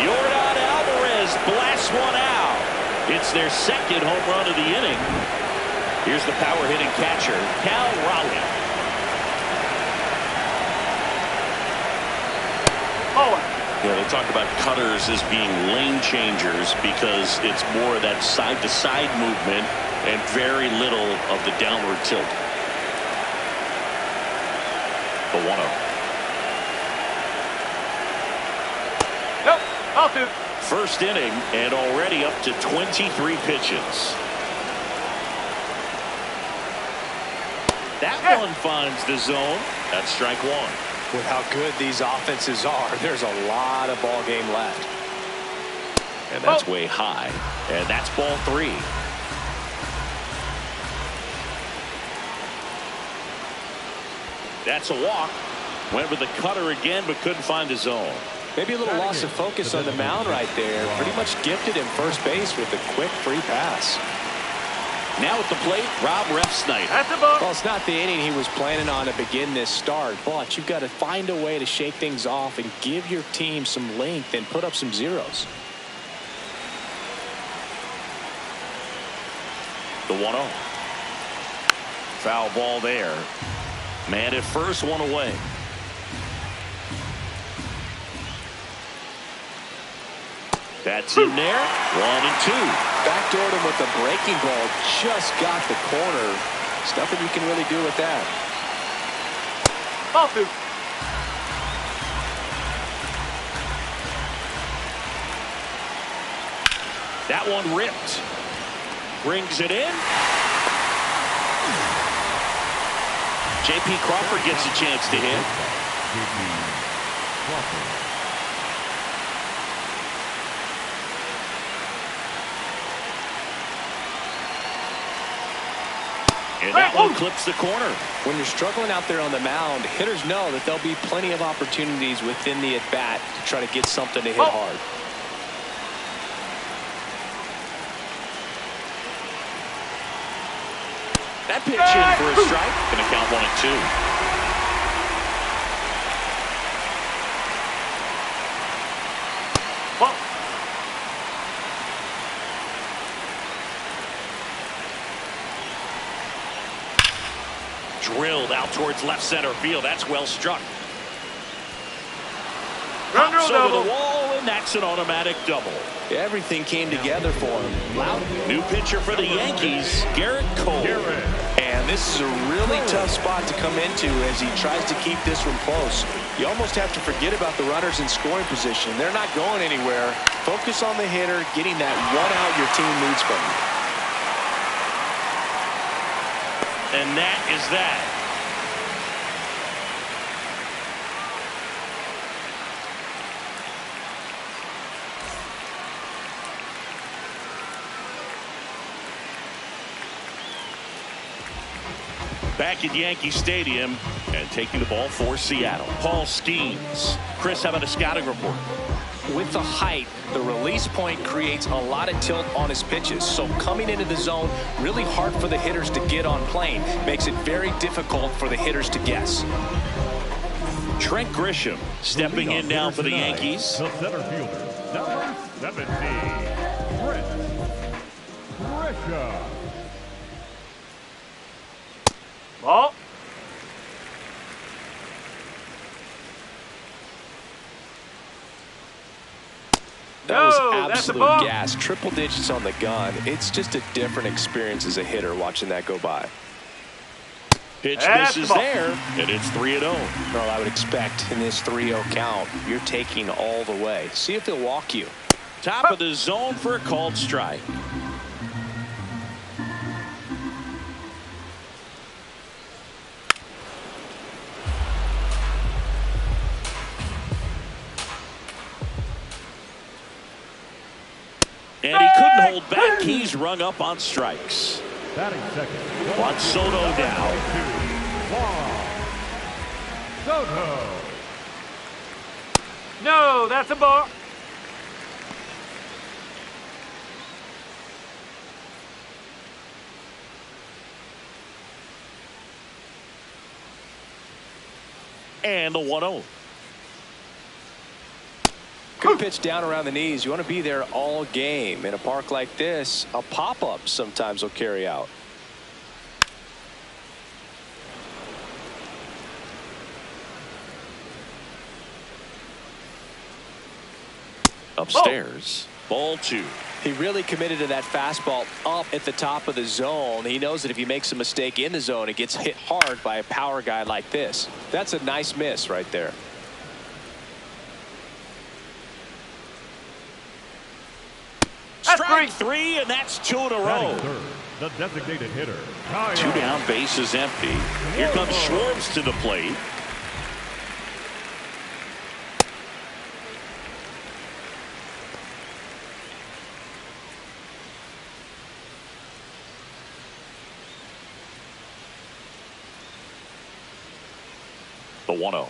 Yordan Alvarez blasts one out. It's their second home run of the inning. Here's the power hitting catcher, Cal Raleigh. Yeah, they talk about cutters as being lane changers because it's more of that side-to-side movement and very little of the downward tilt. The 1-0. Nope. I'll do. First inning and already up to 23 pitches. That one finds the zone. That's strike one. With how good these offenses are, there's a lot of ball game left. And that's way high. And that's ball 3. That's a walk. Went with the cutter again, but couldn't find the zone. Maybe a little loss of focus on the mound right there. Pretty much gifted him first base with a quick free pass. Now at the plate, Rob Refsnyder. That's a ball. Well, it's not the inning he was planning on to begin this start, but you've got to find a way to shake things off and give your team some length and put up some zeros. The 1-0. Foul ball there. Man at first, one away. That's in there. 1-2. Backdoored him with the breaking ball. Just got the corner. There's nothing you can really do with that. Ball 2. That one ripped. Brings it in. J.P. Crawford gets a chance to hit. J.P. Crawford. And that one clips the corner. When you're struggling out there on the mound, hitters know that there'll be plenty of opportunities within the at-bat to try to get something to hit hard. That pitch in for a strike. Going to count 1-2. Drilled out towards left center field. That's well struck. Pops over the wall, and that's an automatic double. Everything came together for him. Loud. New pitcher for the Yankees, Garrett Cole. And this is a really tough spot to come into as he tries to keep this one close. You almost have to forget about the runners in scoring position. They're not going anywhere. Focus on the hitter, getting that one out your team needs from you. And that is that. Back at Yankee Stadium and taking the ball for Seattle, Paul Skeens. Chris, how about a scouting report? With the height, the release point creates a lot of tilt on his pitches. So coming into the zone, really hard for the hitters to get on plane. Makes it very difficult for the hitters to guess. Trent Grisham stepping in now for the Yankees. The center fielder, number 70, Trent Grisham. Ball. That was absolute gas. Triple digits on the gun. It's just a different experience as a hitter watching that go by. Pitch misses there, and it's 3-0. Well, I would expect in this 3-0 count, you're taking all the way. See if he'll walk you. Top of the zone for a called strike. And he couldn't hold back. He's rung up on strikes. Batting second. Juan Soto down. Soto. No, that's a ball. And the 1-0. Good pitch down around the knees. You want to be there all game. In a park like this, a pop-up sometimes will carry out. Upstairs. Ball 2. He really committed to that fastball up at the top of the zone. He knows that if he makes a mistake in the zone, it gets hit hard by a power guy like this. That's a nice miss right there. Strike 3, and that's 2 in a row. Third, the designated hitter. 2 down, base is empty. Here comes Schwartz to the plate. The 1-0.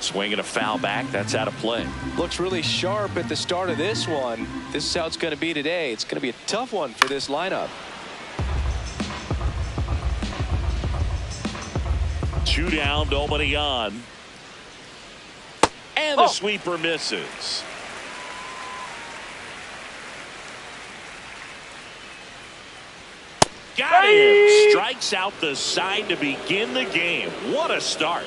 Swing and a foul back. That's out of play. Looks really sharp at the start of this one. This is how it's going to be today. It's going to be a tough one for this lineup. 2 down, nobody on. And the sweeper misses. Got him. Strikes out the side to begin the game. What a start.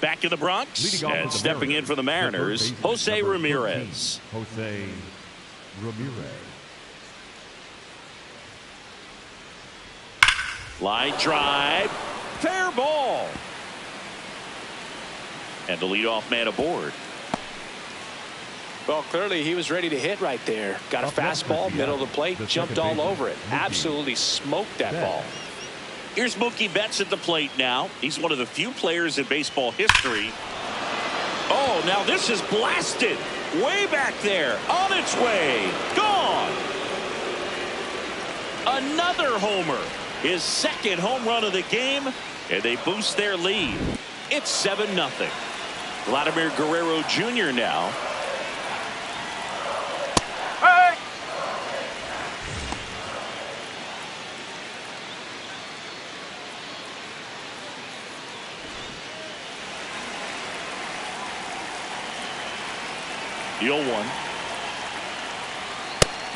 Back in the Bronx and stepping in for the Mariners, Jose Ramirez. Jose Ramirez. Line drive. Fair ball. And the leadoff man aboard. Well, clearly he was ready to hit right there. Got a fastball, middle of the plate, jumped all over it. Absolutely smoked that ball. Here's Mookie Betts at the plate now. He's one of the few players in baseball history. Oh, now this is blasted. Way back there. On its way. Gone. Another homer. His second home run of the game. And they boost their lead. It's 7-0. Vladimir Guerrero Jr. now. Hey! The 0-1.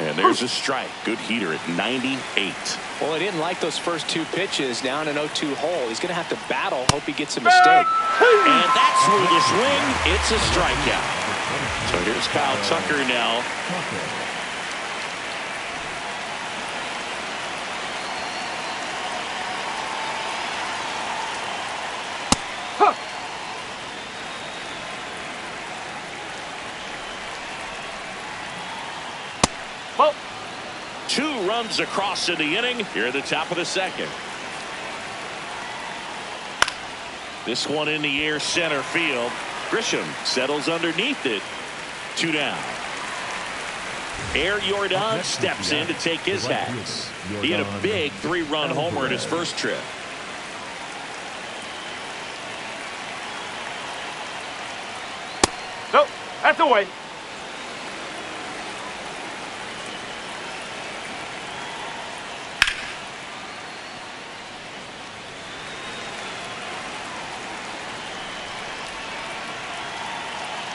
And there's a strike. Good heater at 98. Well, he didn't like those first 2 pitches. Now in an 0-2 hole. He's going to have to battle. Hope he gets a mistake. And that's where the swing. It's a strikeout. So here's Kyle Tucker now. Well, 2 runs across in the inning here at the top of the second. This one in the air center field. Grisham settles underneath it. 2 down. Air Jordan steps in to take his hats. He had a big 3-run homer in his first trip. nope, that's away.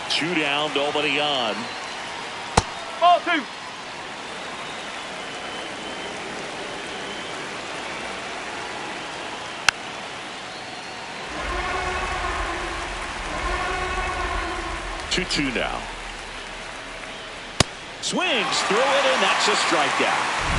Two down, nobody on. Ball 2. Two now. Swings through it, and that's a strikeout.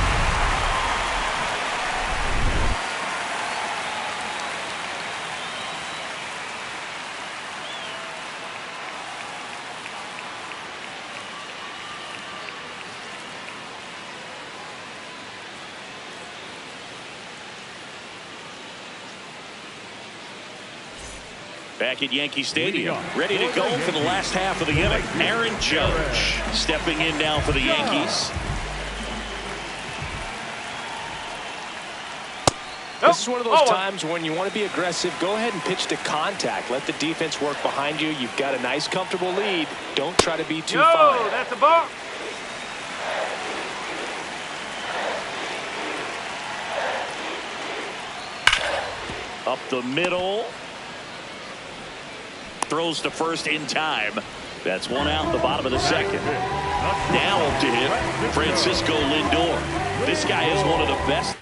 Back at Yankee Stadium, ready to go for the last half of the inning. Aaron Judge stepping in now for the Yankees. This is one of those times when you want to be aggressive. Go ahead and pitch to contact. Let the defense work behind you. You've got a nice, comfortable lead. Don't try to be too fine. That's a ball. Up the middle. Throws to first in time. That's one out in the bottom of the second. Now up to hit Francisco Lindor. This guy is one of the best.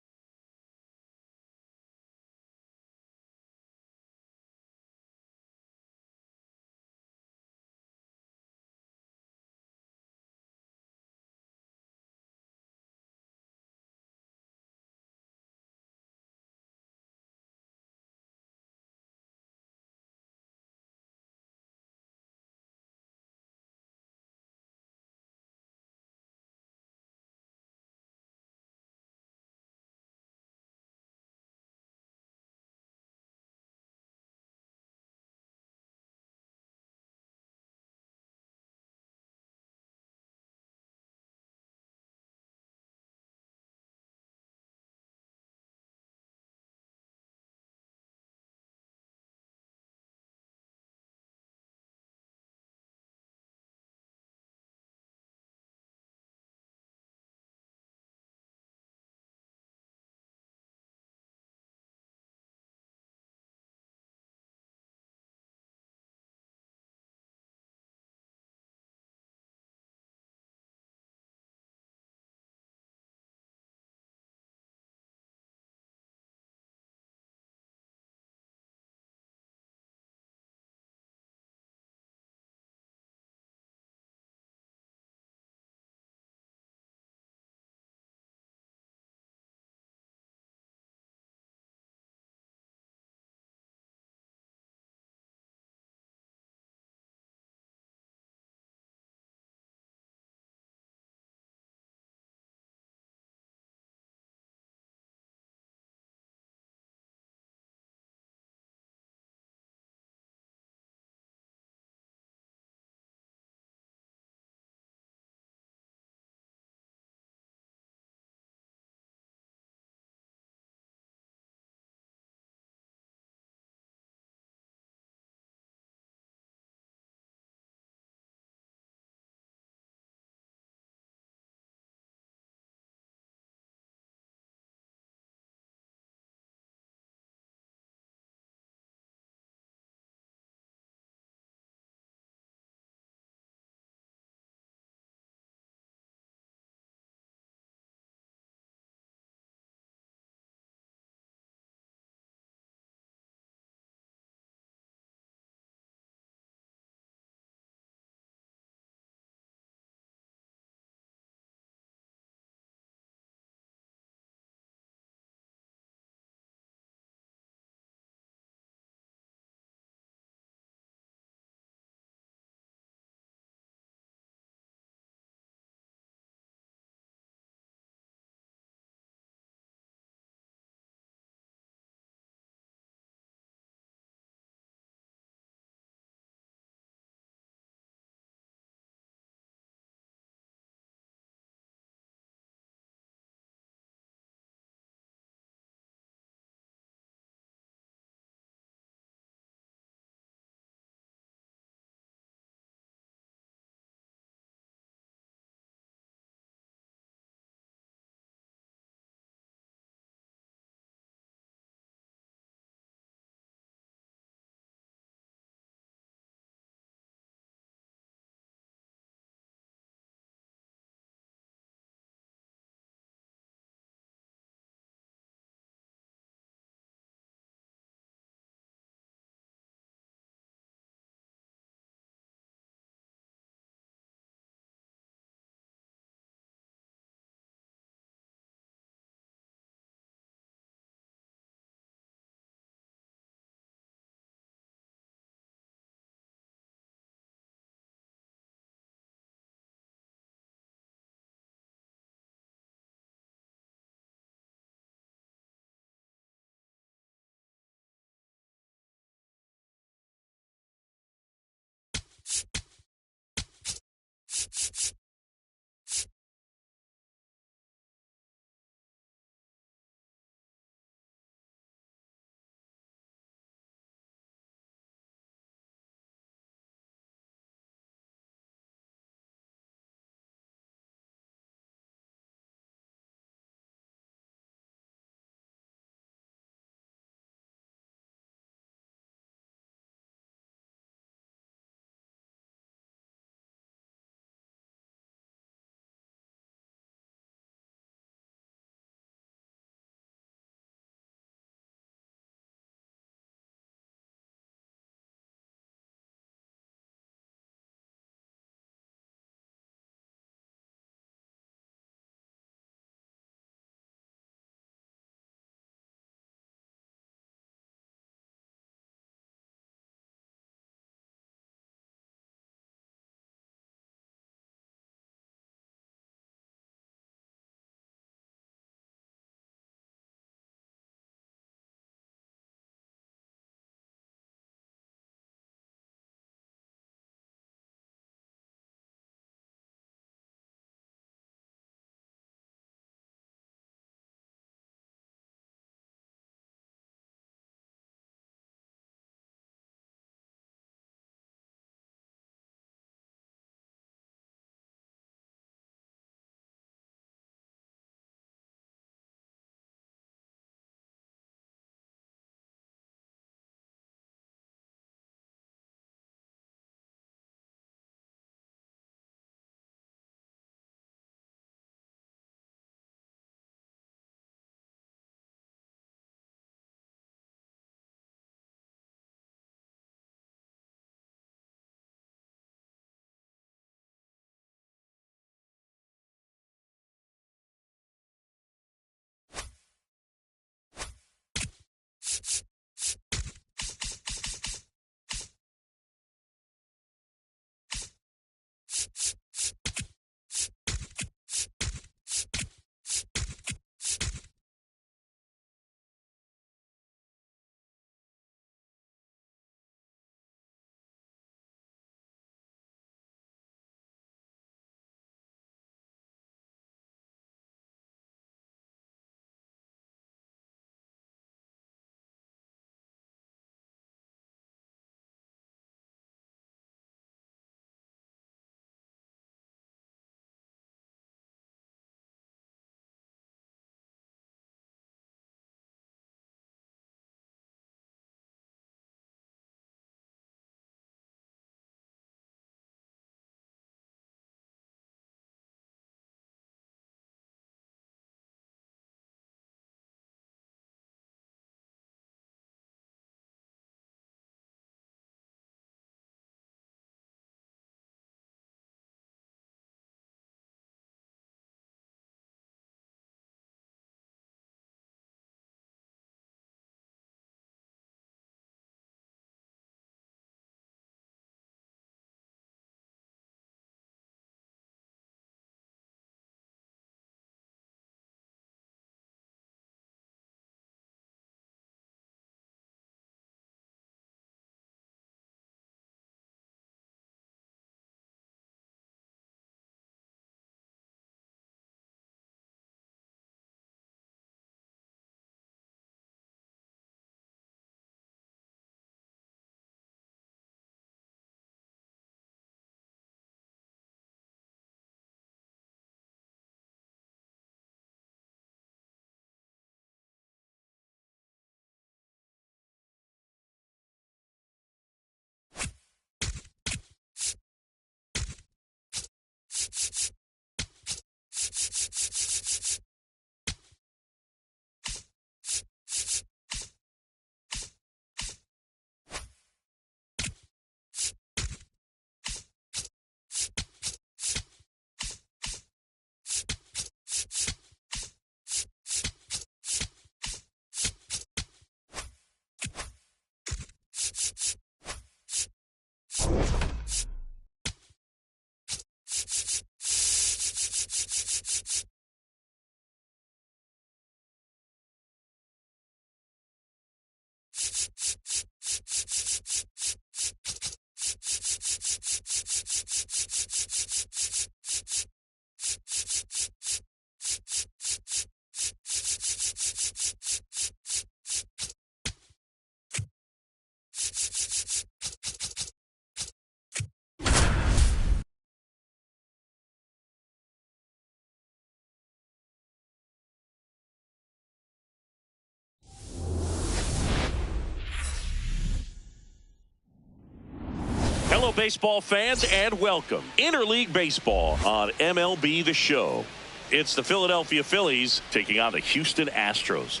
Hello, baseball fans, and welcome. Interleague Baseball on MLB The Show. It's the Philadelphia Phillies taking on the Houston Astros.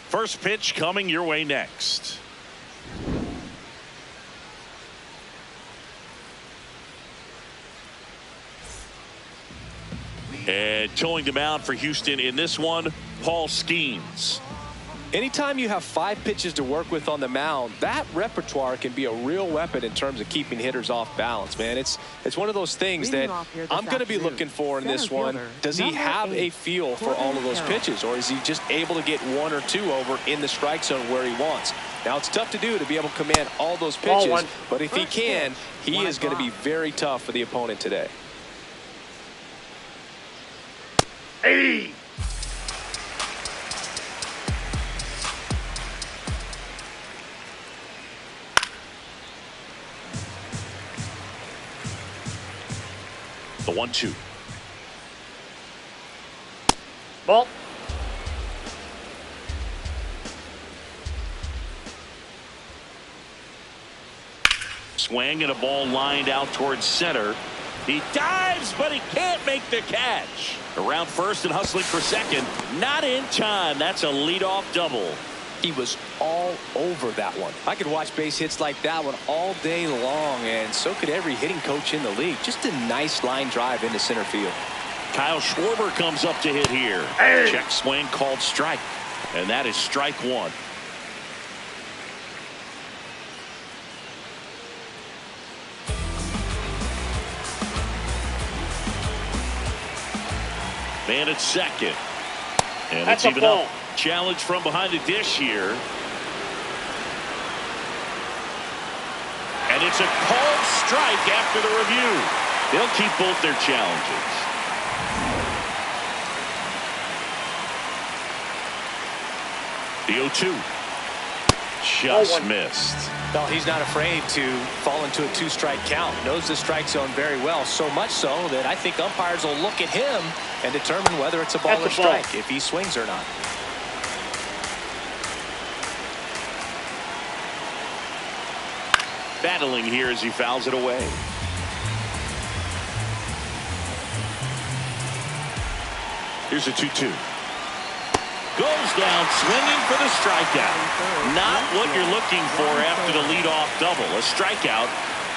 First pitch coming your way next. And towing the mound for Houston in this one, Paul Skeens. Anytime you have 5 pitches to work with on the mound, that repertoire can be a real weapon in terms of keeping hitters off balance, man. It's one of those things that I'm going to be looking for in this one. Does he have a feel for all of those pitches, or is he just able to get 1 or 2 over in the strike zone where he wants? Now, it's tough to do to be able to command all those pitches, but if he can, he is going to be very tough for the opponent today. Hey! The 1-2. Ball. Swing and a ball lined out towards center. He dives, but he can't make the catch. Around first and hustling for second. Not in time. That's a leadoff double. He was all over that one. I could watch base hits like that one all day long, and so could every hitting coach in the league. Just a nice line drive into center field. Kyle Schwarber comes up to hit here. Hey. Check swing called strike. And that is strike 1. Man at second. And That's it's even a ball. up. Challenge from behind the dish here. And it's a called strike after the review. They'll keep both their challenges. The 0-2. Just missed. No, he's not afraid to fall into a 2-strike count. Knows the strike zone very well, so much so that I think umpires will look at him and determine whether it's a ball or strike, if he swings or not. Battling here as he fouls it away. Here's a 2-2. Goes down swinging for the strikeout. Not what you're looking for after the leadoff double. A strikeout,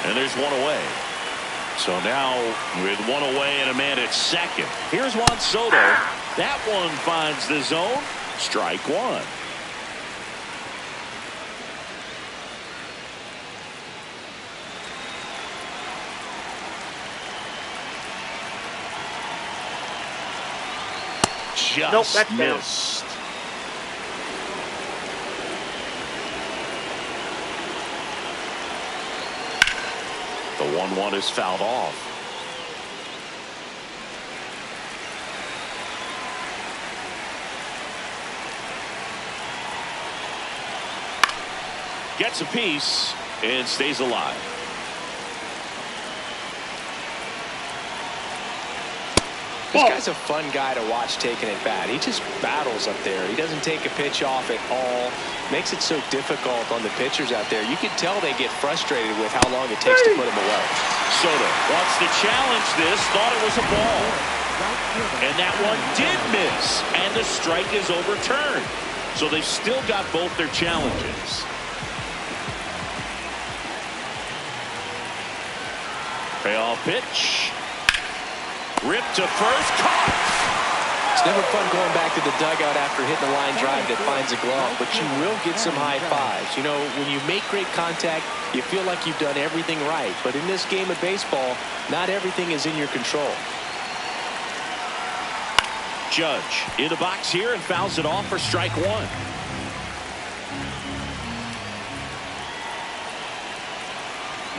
and there's 1 away. So now with 1 away and a man at second. Here's Juan Soto. That one finds the zone. Strike 1. Just missed. The 1-1 is fouled off. Gets a piece and stays alive. This guy's a fun guy to watch taking it bat. He just battles up there. He doesn't take a pitch off at all. Makes it so difficult on the pitchers out there. You can tell they get frustrated with how long it takes to put him away. Soto wants to challenge this. Thought it was a ball. And that one did miss. And the strike is overturned. So they've still got both their challenges. Payoff pitch. Ripped to first. Caught. It's never fun going back to the dugout after hitting a line drive that finds a glove, but you will get some high fives. You know, when you make great contact, you feel like you've done everything right. But in this game of baseball, not everything is in your control. Judge in the box here and fouls it off for strike 1.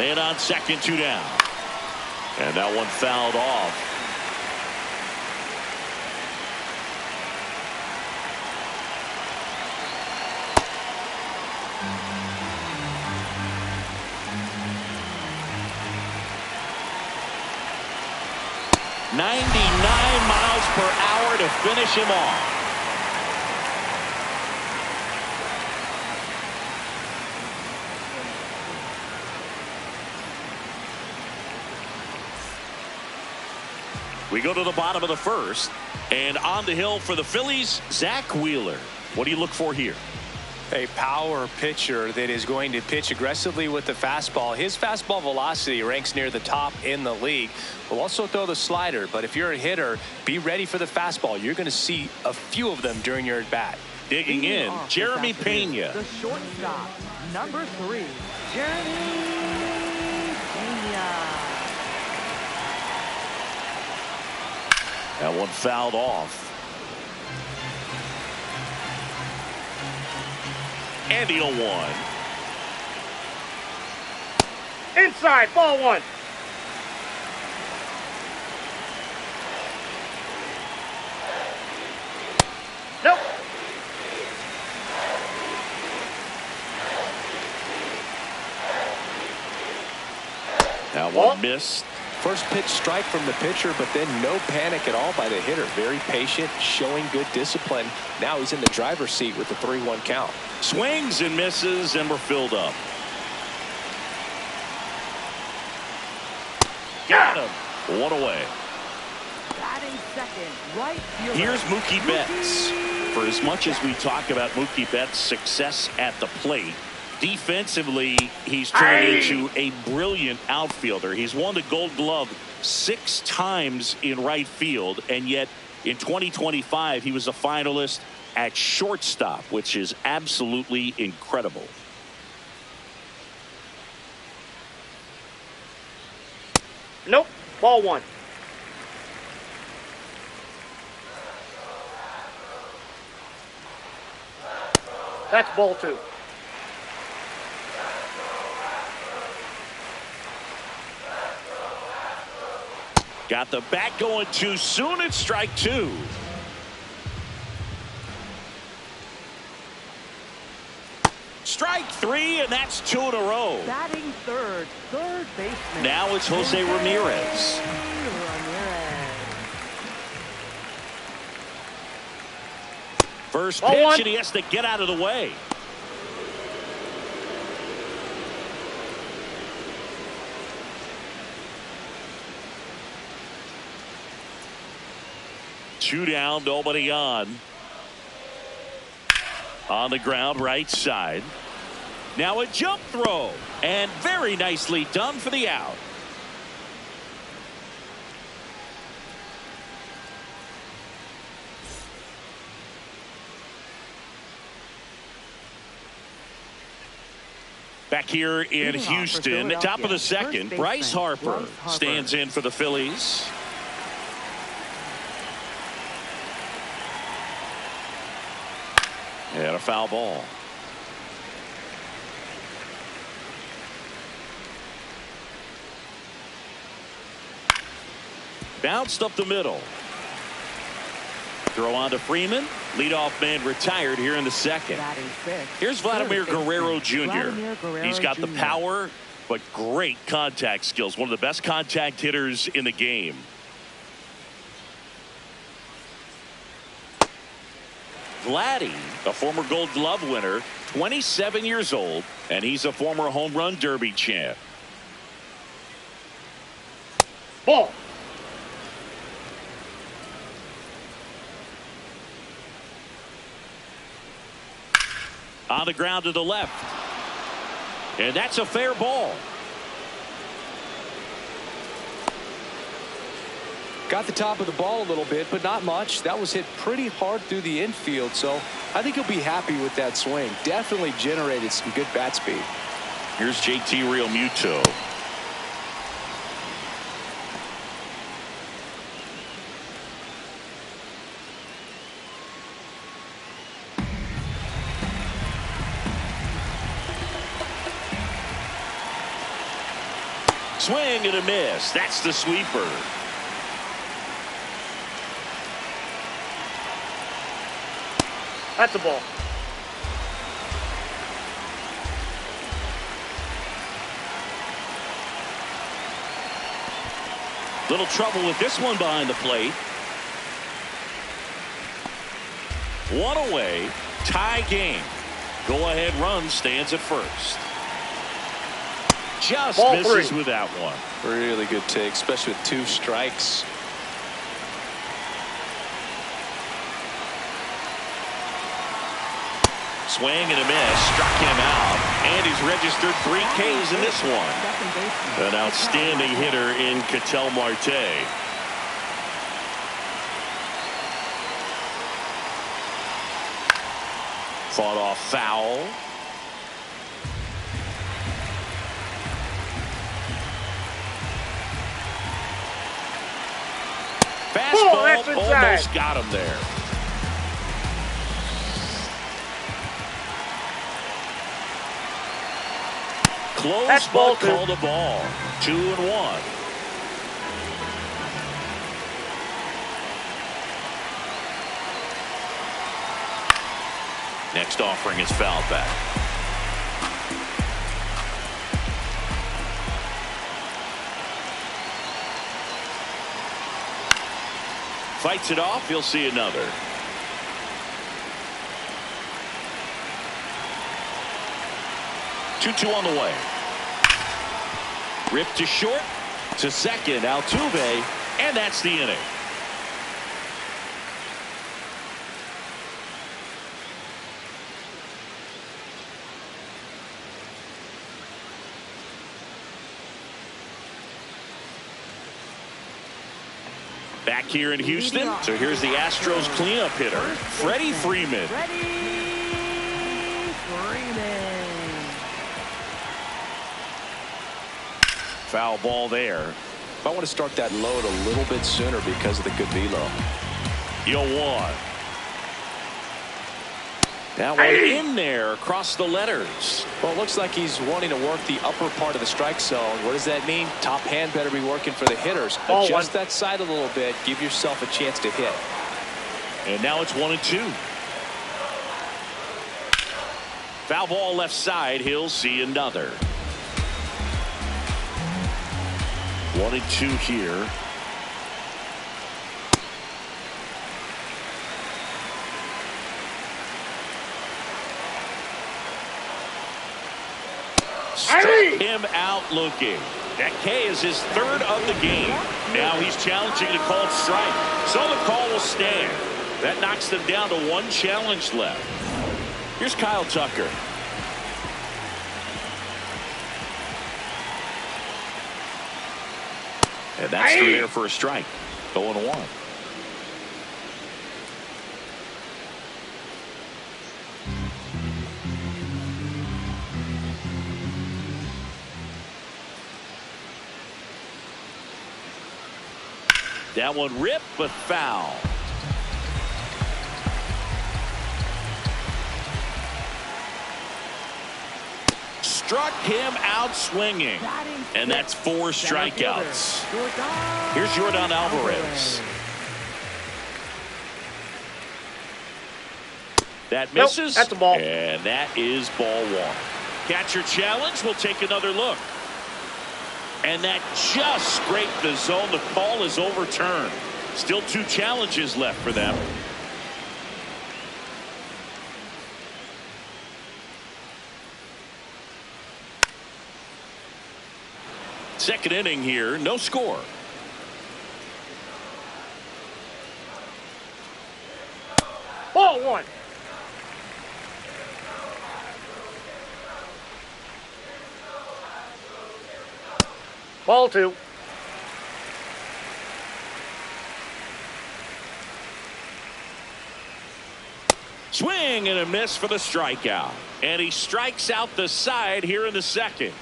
Man on second, 2 down. And that one fouled off. /99 to finish him off. We go to the bottom of the first, and on the hill for the Phillies, Zach Wheeler. What do you look for here? A power pitcher that is going to pitch aggressively with the fastball. His fastball velocity ranks near the top in the league. Will also throw the slider, but if you're a hitter, be ready for the fastball. You're going to see a few of them during your at-bat. Digging in, Jeremy Pena. The shortstop, number 3, Jeremy Pena. That one fouled off. And the 0-1. Inside, ball 1. Nope. That one missed. First pitch strike from the pitcher, but then no panic at all by the hitter. Very patient, showing good discipline. Now he's in the driver's seat with the 3-1 count. Swings and misses, and we're filled up. Got him. One away. Batting second, right fielder. Here's Mookie Betts. For as much as we talk about Mookie Betts' success at the plate, defensively, he's turned into a brilliant outfielder. He's won the Gold Glove 6 times in right field, and yet in 2025 he was a finalist at shortstop, which is absolutely incredible. Nope. Ball 1. That's ball 2. Got the bat going too soon. It's strike 2. Strike 3, and that's 2 in a row. Batting third baseman. Now it's Jose Ramirez. First pitch, and he has to get out of the way. Two down, nobody on. On the ground, right side. Now a jump throw, and very nicely done for the out. Back here in Houston, top of the second, Bryce Harper stands in for the Phillies. And a foul ball. Bounced up the middle. Throw on to Freeman. Leadoff man retired here in the second. Here's Vladimir Guerrero Jr. He's got the power, but great contact skills. One of the best contact hitters in the game. Vladdy, a former Gold Glove winner, 27 years old, and he's a former home run derby champ. Ball. On the ground to the left. And that's a fair ball. Got the top of the ball a little bit, but not much. That was hit pretty hard through the infield, so I think he'll be happy with that swing. Definitely generated some good bat speed. Here's JT Realmuto. Swing and a miss. That's the sweeper. That's a ball. Little trouble with this one behind the plate. One away. Tie game. Go ahead run stands at first. Just ball misses 3. with that one. Really good take, especially with 2 strikes. swing and a miss. Struck him out. And he's registered 3 Ks in this one. An outstanding hitter in Ketel Marte. Fought off foul. Fastball almost got him there. Close ball called a ball. 2-1. Next offering is fouled back. Fights it off. He'll see another. Two on the way. Ripped to short, to second, Altuve, and that's the inning. Back here in Houston, so here's the Astros cleanup hitter, Freddie Freeman. Foul ball there. I want to start that load a little bit sooner because of the good velo. 0-1. That one in there across the letters. Well, it looks like he's wanting to work the upper part of the strike zone. What does that mean? Top hand better be working for the hitters. Adjust that side a little bit. Give yourself a chance to hit. And now it's 1-2. Foul ball left side. He'll see another. 1-2 here. Struck him out looking. That K is his 3rd of the game. Now he's challenging the called strike. So the call will stand. That knocks them down to 1 challenge left. Here's Kyle Tucker. And that's through there for a strike. 0-1. That one ripped, but foul. Struck him out swinging. And that's 4 strikeouts. Here's Yordan Alvarez. That misses. That's a ball. And that is ball 1. Catcher challenge. We'll take another look. And that just scraped the zone. The call is overturned. Still 2 challenges left for them. Second inning here, no score. Ball 1. Ball 2. Swing and a miss for the strikeout. And he strikes out the side here in the second.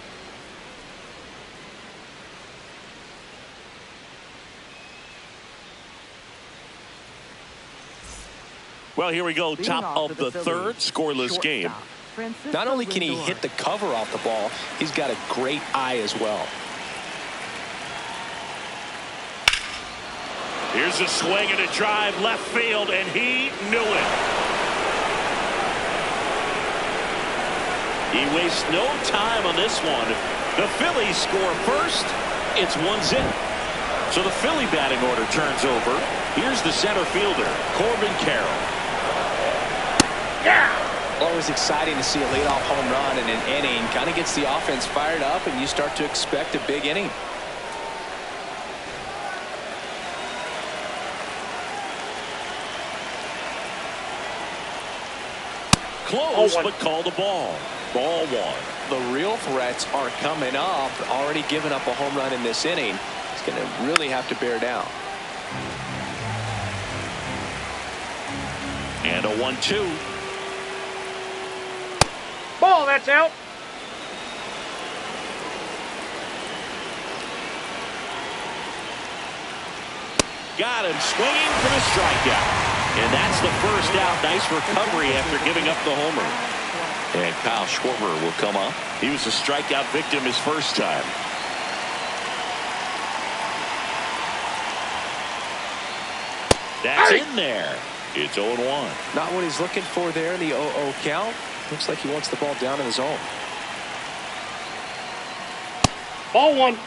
Well, here we go. Top of the 3rd, scoreless game. Not only can he hit the cover off the ball, he's got a great eye as well. Here's a swing and a drive left field, and he knew it. He wastes no time on this one. The Phillies score first. It's 1-0. So the Philly batting order turns over. Here's the center fielder, Corbin Carroll. Always exciting to see a leadoff home run in an inning. Kind of gets the offense fired up, and you start to expect a big inning. close, 0-1. but called a ball. Ball one. The real threats are coming up. Already given up a home run in this inning. He's going to really have to bear down. And a 1-2. Ball, that's out. Got him swinging for the strikeout. And that's the first out. Nice recovery after giving up the homer. And Kyle Schwarber will come up. He was a strikeout victim his first time. That's in there. It's 0-1. Not what he's looking for there in the 0-0 count. Looks like he wants the ball down in the zone. Ball one.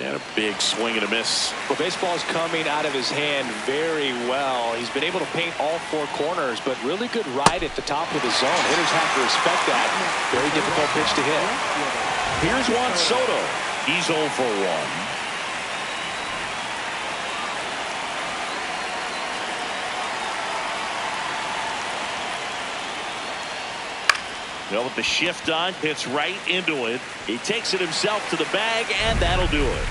And a big swing and a miss. Well, baseball is coming out of his hand very well. He's been able to paint all four corners, but really good ride at the top of the zone. Hitters have to respect that. Very difficult pitch to hit. Here's Juan Soto. He's 0 for 1. Well, with the shift on, hits right into it. He takes it himself to the bag, and that'll do it.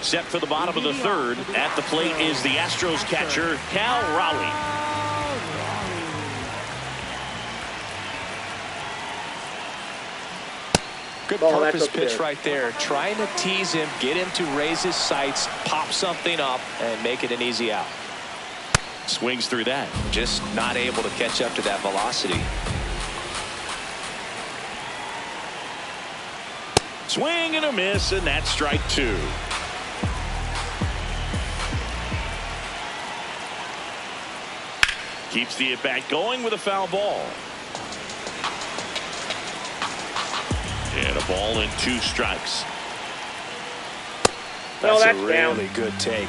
Set for the bottom of the third. At the plate is the Astros catcher, Cal Raleigh. Good purpose pitch right there. Trying to tease him, get him to raise his sights, pop something up, and make it an easy out. Swings through that. Just not able to catch up to that velocity. Swing and a miss, and that's strike two. Keeps the at-bat going with a foul ball. And a ball and 2 strikes. That's a really good take.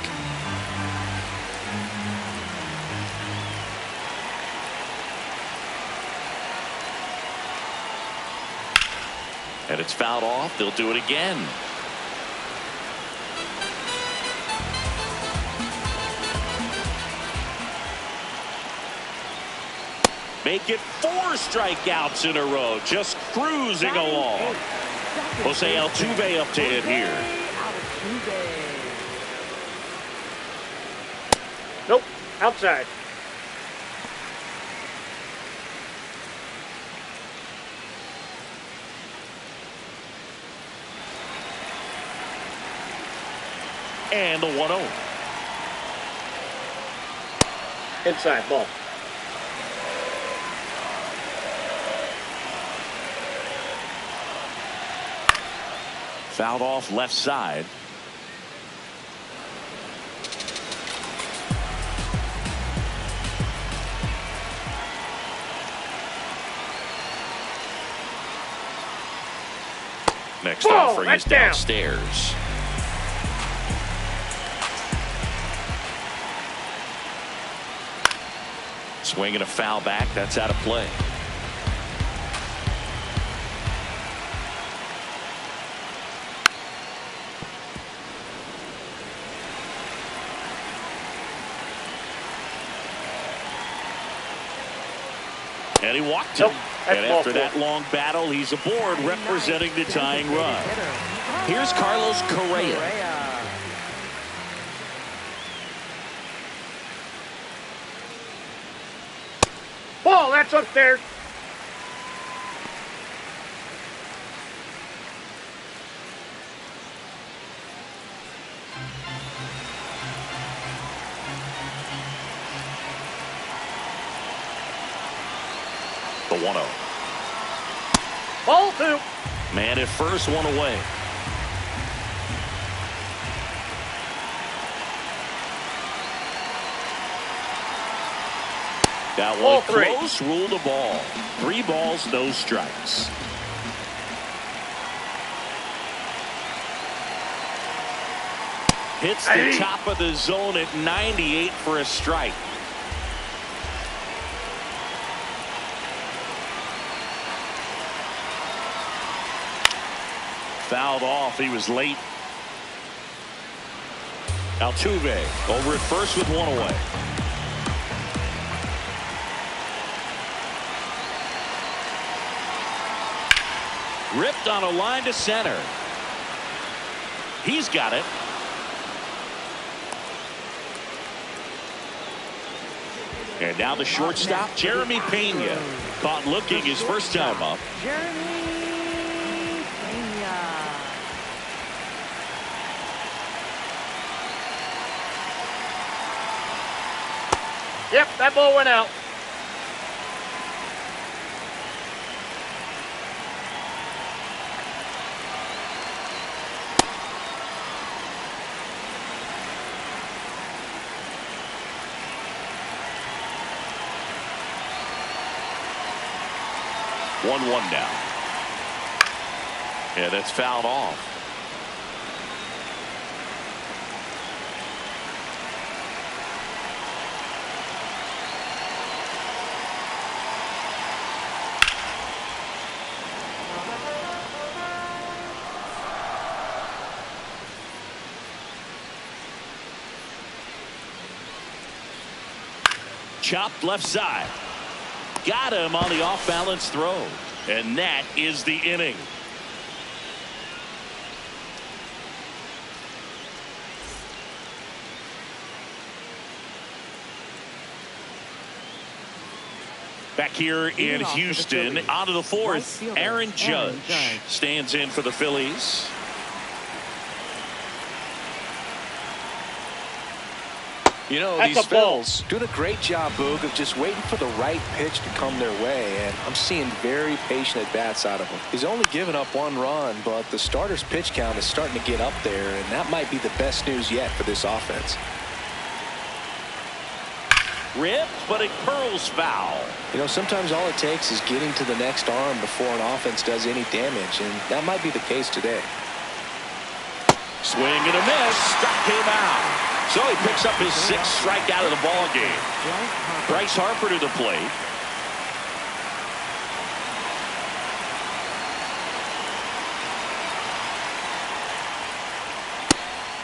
And it's fouled off. They'll do it again. Make it 4 strikeouts in a row. Just cruising along. Jose Altuve up to hit here. Nope. Outside. And the 1-0. Inside ball. Fouled off left side. Next offering is downstairs. Swing and a foul back. That's out of play. And he walked him. And after that long battle, he's aboard representing the tying run. Here's Carlos Correa. Ball, that's upstairs. The 1-0. Ball 2. Man at first, one away. That one close, ruled a ball. 3 balls, no strikes. Hits the top of the zone at 98 for a strike. fouled off. He was late. Altuve over at first with one away. Ripped on a line to center. He's got it. And now the shortstop, Jeremy Pena, caught looking his first time up. Jeremy Pena. Yep, that ball went out. One now. Yeah, that's fouled off. Chopped left side. Got him on the off-balance throw. And that is the inning. Back here in Houston, on to the fourth, Aaron Judge stands in for the Phillies. You know, That's these a ball. Phils doing a great job, Boog, of just waiting for the right pitch to come their way, and I'm seeing very patient at-bats out of him. He's only given up one run, but the starter's pitch count is starting to get up there, and that might be the best news yet for this offense. Ripped, but it curls foul. You know, sometimes all it takes is getting to the next arm before an offense does any damage, and that might be the case today. Swing and a miss. Struck him out. So he picks up his sixth strikeout of the ball game. Bryce Harper to the plate.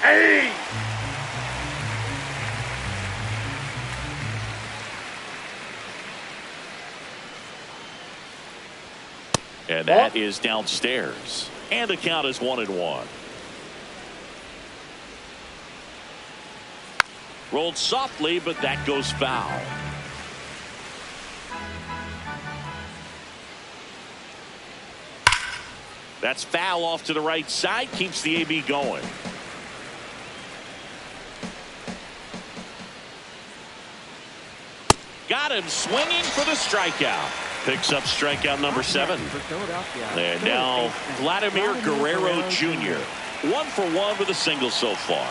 Hey! And that is downstairs. And the count is 1-1. Rolled softly, but that goes foul. That's foul off to the right side. Keeps the AB going. Got him swinging for the strikeout. Picks up strikeout number 7. And now Vladimir Guerrero Jr. 1 for 1 with a single so far.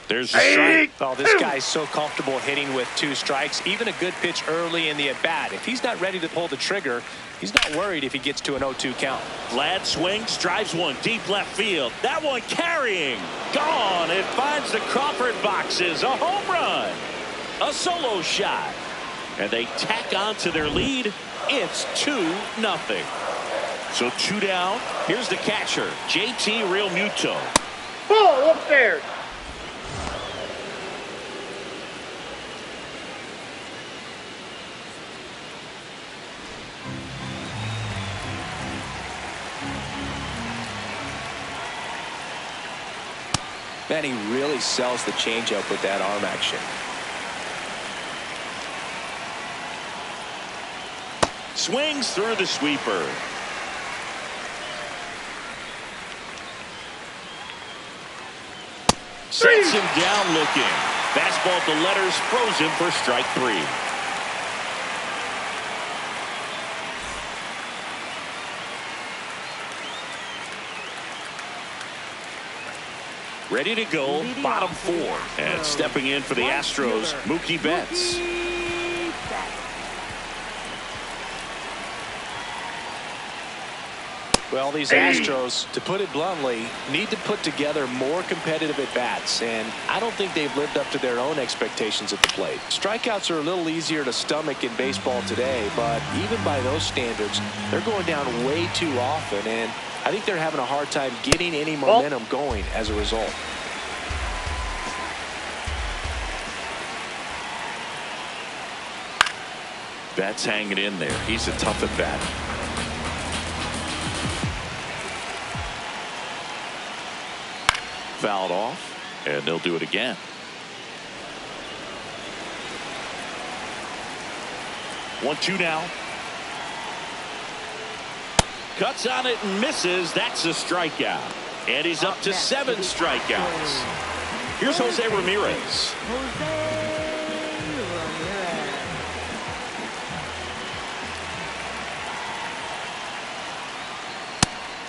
There's a strike. Oh, this guy's so comfortable hitting with 2 strikes. Even a good pitch early in the at-bat. If he's not ready to pull the trigger, he's not worried if he gets to an 0-2 count. Vlad swings, drives one deep left field. That one carrying. Gone. It finds the Crawford boxes. A home run. A solo shot. And they tack on to their lead. It's 2-0. So 2 down. Here's the catcher, JT Realmuto. Ball upstairs. Man, he really sells the changeup with that arm action. Swings through the sweeper. Sets him down looking. Fastball at the letters, frozen for strike 3. Ready to go, bottom 4. And stepping in for the Astros, Mookie Betts. Well, these Astros, to put it bluntly, need to put together more competitive at-bats, and I don't think they've lived up to their own expectations at the plate. Strikeouts are a little easier to stomach in baseball today, but even by those standards, they're going down way too often, and I think they're having a hard time getting any momentum going as a result. Betts hanging in there. He's a tough at bat. Fouled off, and they'll do it again. One, two now. Cuts on it and misses. That's a strikeout. And he's up to 7 strikeouts. Here's Jose Ramirez.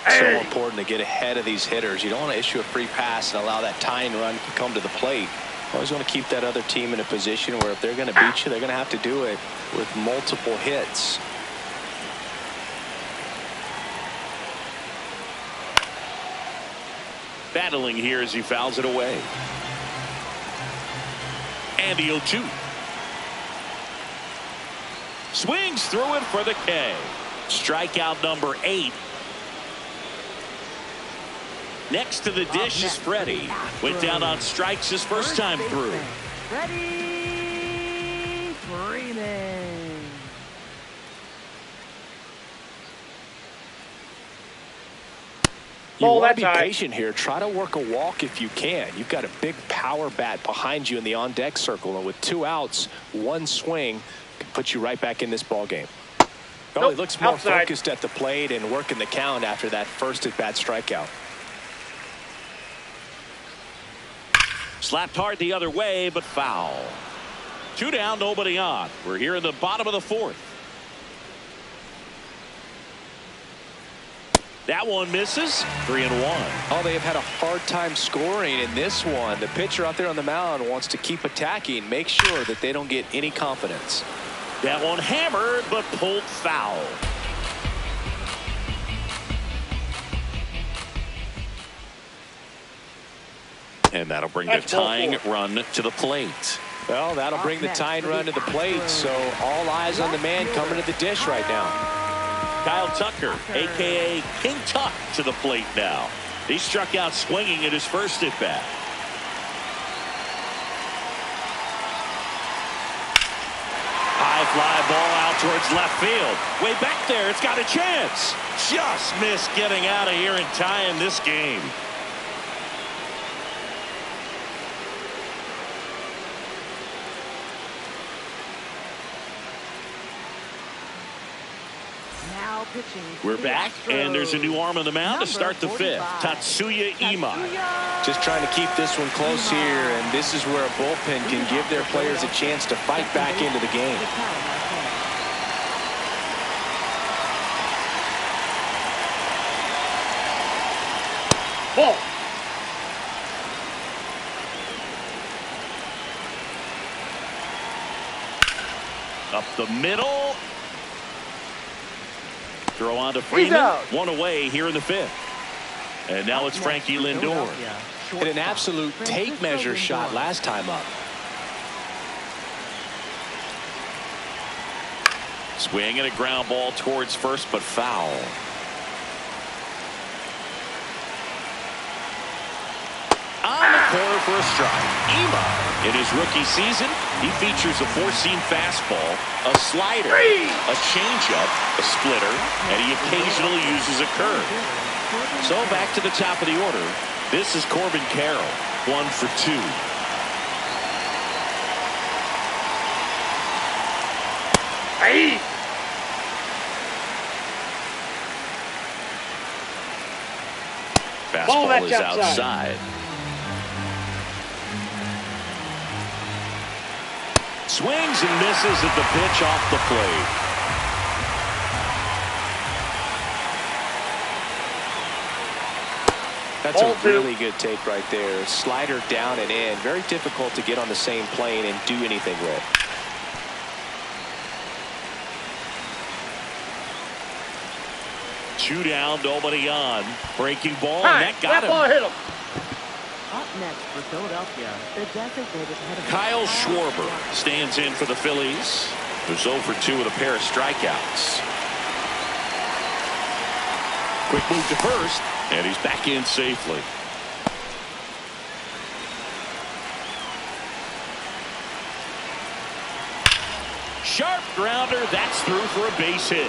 So important to get ahead of these hitters. You don't want to issue a free pass and allow that tying run to come to the plate. Always want to keep that other team in a position where if they're going to beat you, they're going to have to do it with multiple hits. Battling here as he fouls it away. And the 0-2. Swings through it for the K. Strikeout number 8. Next to the dish is Freddie. Went down on strikes his first time through. Freddie Freeman. You want to be patient here. Try to work a walk if you can. You've got a big power bat behind you in the on-deck circle, and with 2 outs, 1 swing can put you right back in this ball game. Oh, he looks more focused at the plate and working the count after that first at-bat strikeout. Slapped hard the other way, but foul. 2 down, nobody on. We're here in the bottom of the 4th. That one misses. 3-1. Oh, they have had a hard time scoring in this one. The pitcher out there on the mound wants to keep attacking, make sure that they don't get any confidence. That one hammered, but pulled foul. And that'll bring the tying run to the plate. Well, that'll bring the tying run to the plate, so all eyes on the man coming to the dish right now. Kyle Tucker, a.k.a. King Tuck, to the plate now. He struck out swinging at his first at-bat. High fly ball out towards left field. Way back there, it's got a chance. Just missed getting out of here and tying this game. We're back, and there's a new arm on the mound to start the 5th. Tatsuya Imai. Just trying to keep this one close here, and this is where a bullpen can give their players a chance to fight back into the game. Ball. Up the middle. Throw on to Freeman. 1 away here in the 5th. And now it's Frankie Lindor. Hit an absolute tape measure shot last time up. Swing and a ground ball towards first, but foul. On the corner for a strike. Imai, in his rookie season, he features a 4-seam fastball, a slider, a changeup, a splitter, and he occasionally uses a curve. So back to the top of the order. This is Corbin Carroll, 1 for 2. Hey. Fastball is outside. Swings and misses at the pitch off the plate. That's a really good take right there. Slider down and in. Very difficult to get on the same plane and do anything with. 2 down, nobody on. Breaking ball, Hi, and that got that ball him. hit him. Up next for Philadelphia, the designated hitter. Kyle Schwarber stands in for the Phillies. They're 0 for 2 with a pair of strikeouts. Quick move to first, and he's back in safely. Sharp grounder, that's through for a base hit.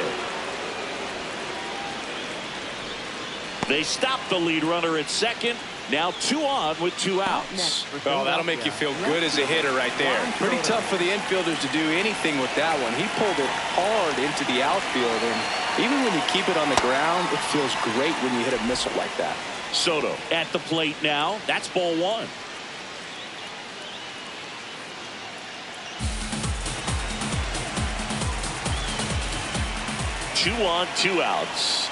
They stop the lead runner at second. Now 2 on with 2 outs. Well, that'll make you feel good as a hitter right there. Pretty tough for the infielders to do anything with that one. He pulled it hard into the outfield, and even when you keep it on the ground, it feels great when you hit a missile like that. Soto at the plate now. That's ball 1. Two on, 2 outs.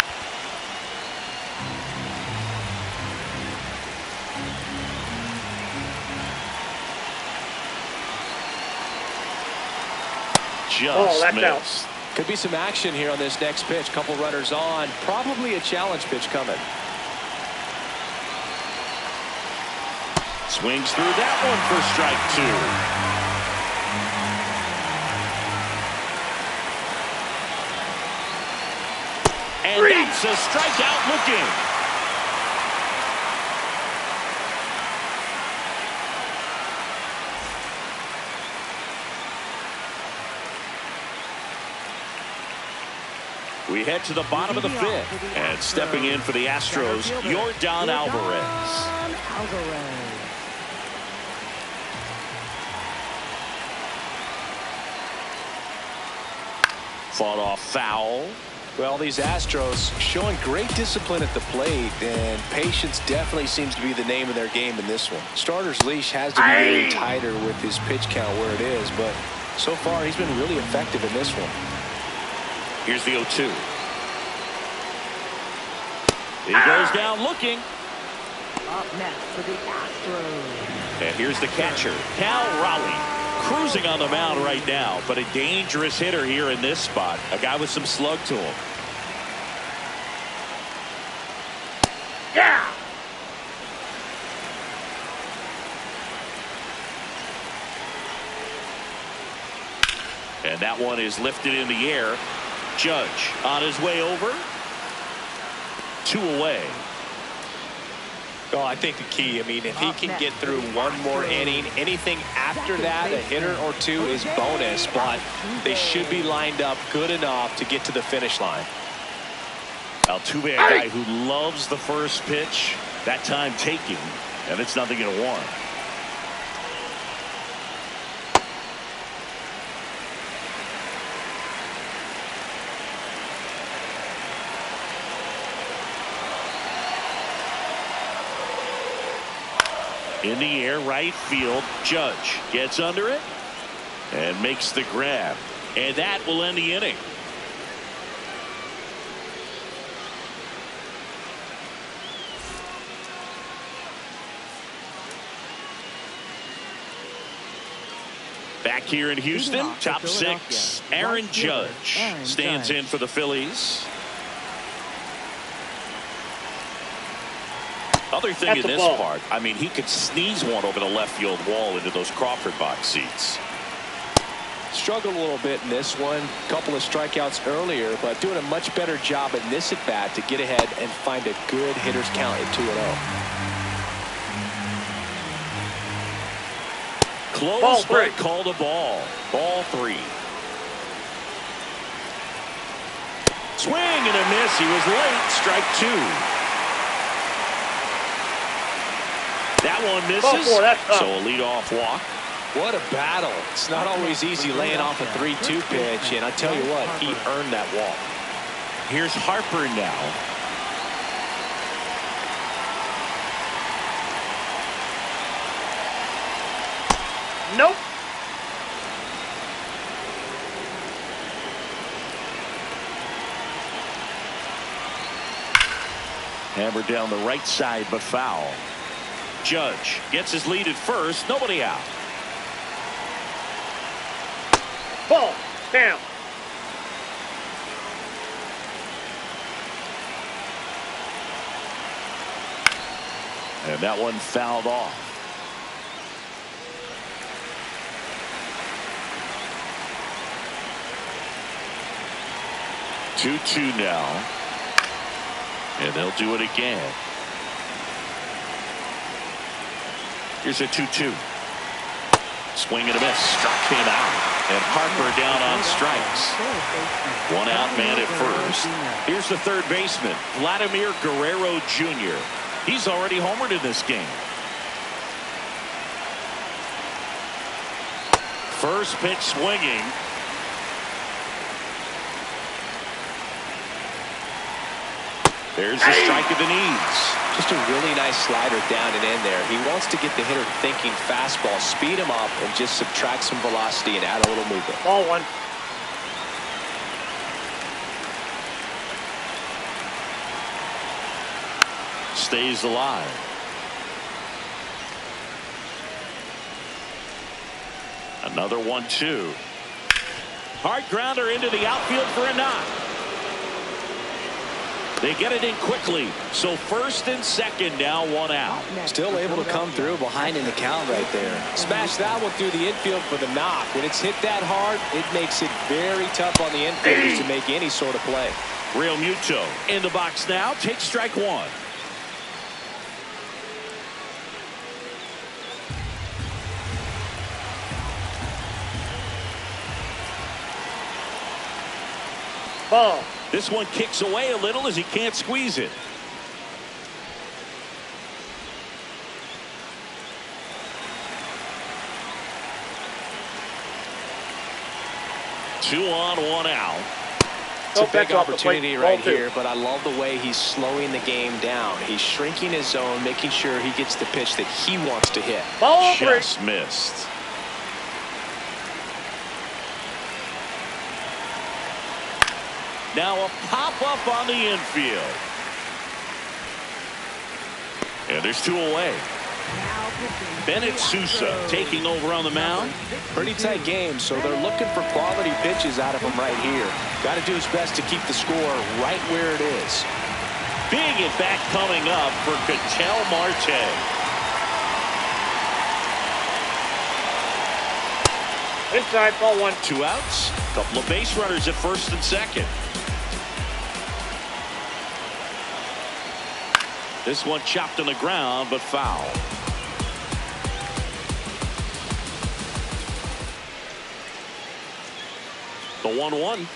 Just missed. Out. Could be some action here on this next pitch. Couple runners on. Probably a challenge pitch coming. Swings through that one for strike 2. And that's a strikeout looking. We head to the bottom of the 5th. And stepping in for the Astros, Yordan Alvarez. Fought off foul. Well, these Astros showing great discipline at the plate, and patience definitely seems to be the name of their game in this one. Starter's leash has to be really tighter with his pitch count where it is, but so far he's been really effective in this one. Here's the 0-2. He goes down looking. Up next for the Astros. And here's the catcher, Cal Raleigh. Cruising on the mound right now, but a dangerous hitter here in this spot. A guy with some slug to him. Yeah. And that one is lifted in the air. Judge on his way over. 2 away. Well, I think the key, if he can get through one more inning, anything after that, a hitter or 2 is bonus, but they should be lined up good enough to get to the finish line. Altuve, a guy who loves the first pitch, that time taking, and it's 0-1. In the air, right field. Judge gets under it and makes the grab. And that will end the inning. Back here in Houston, top 6, Aaron Judge stands in for the Phillies. Other thing in this part, he could sneeze one over the left field wall into those Crawford box seats. Struggled a little bit in this one. Couple of strikeouts earlier, but doing a much better job in this at bat to get ahead and find a good hitter's count at 2-0. Close, but called a ball. Ball 3. Swing and a miss. He was late. Strike 2. That one misses, so a leadoff walk. What a battle. It's not always easy laying off a 3-2 pitch, and I tell you what, he earned that walk. Here's Harper now. Nope. Hammered down the right side, but foul. Judge gets his lead at first. Nobody out. Ball down. And that one fouled off. 2-2 now. And they'll do it again. Here's a 2-2. Swing and a miss. Struck him out. And Harper down on strikes. One out, man at first. Here's the third baseman, Vladimir Guerrero Jr. He's already homered in this game. First pitch swinging. There's the strike of the knees. Just a really nice slider down and in there. He wants to get the hitter thinking fastball, speed him up, and just subtract some velocity and add a little movement. Ball one. Stays alive. Another 1-2. Hard grounder into the outfield for a knock. They get it in quickly. So first and second now, one out. Still able to come through behind in the count right there. Smash that one through the infield for the knock. When it's hit that hard, it makes it very tough on the infielders to make any sort of play. Real Muto in the box now. Takes strike one. Ball. This one kicks away a little as he can't squeeze it. Two on, one out. It's a big opportunity right here, but I love the way he's slowing the game down. He's shrinking his zone, making sure he gets the pitch that he wants to hit. Ball just missed. Now a pop-up on the infield. And there's two away. Bennett Sousa taking over on the mound. Pretty tight game, so they're looking for quality pitches out of him right here. Got to do his best to keep the score right where it is. Big at bat coming up for Ketel Marte. Inside, ball one. Two outs. Couple of base runners at first and second. This one chopped on the ground, but foul. The 1-1.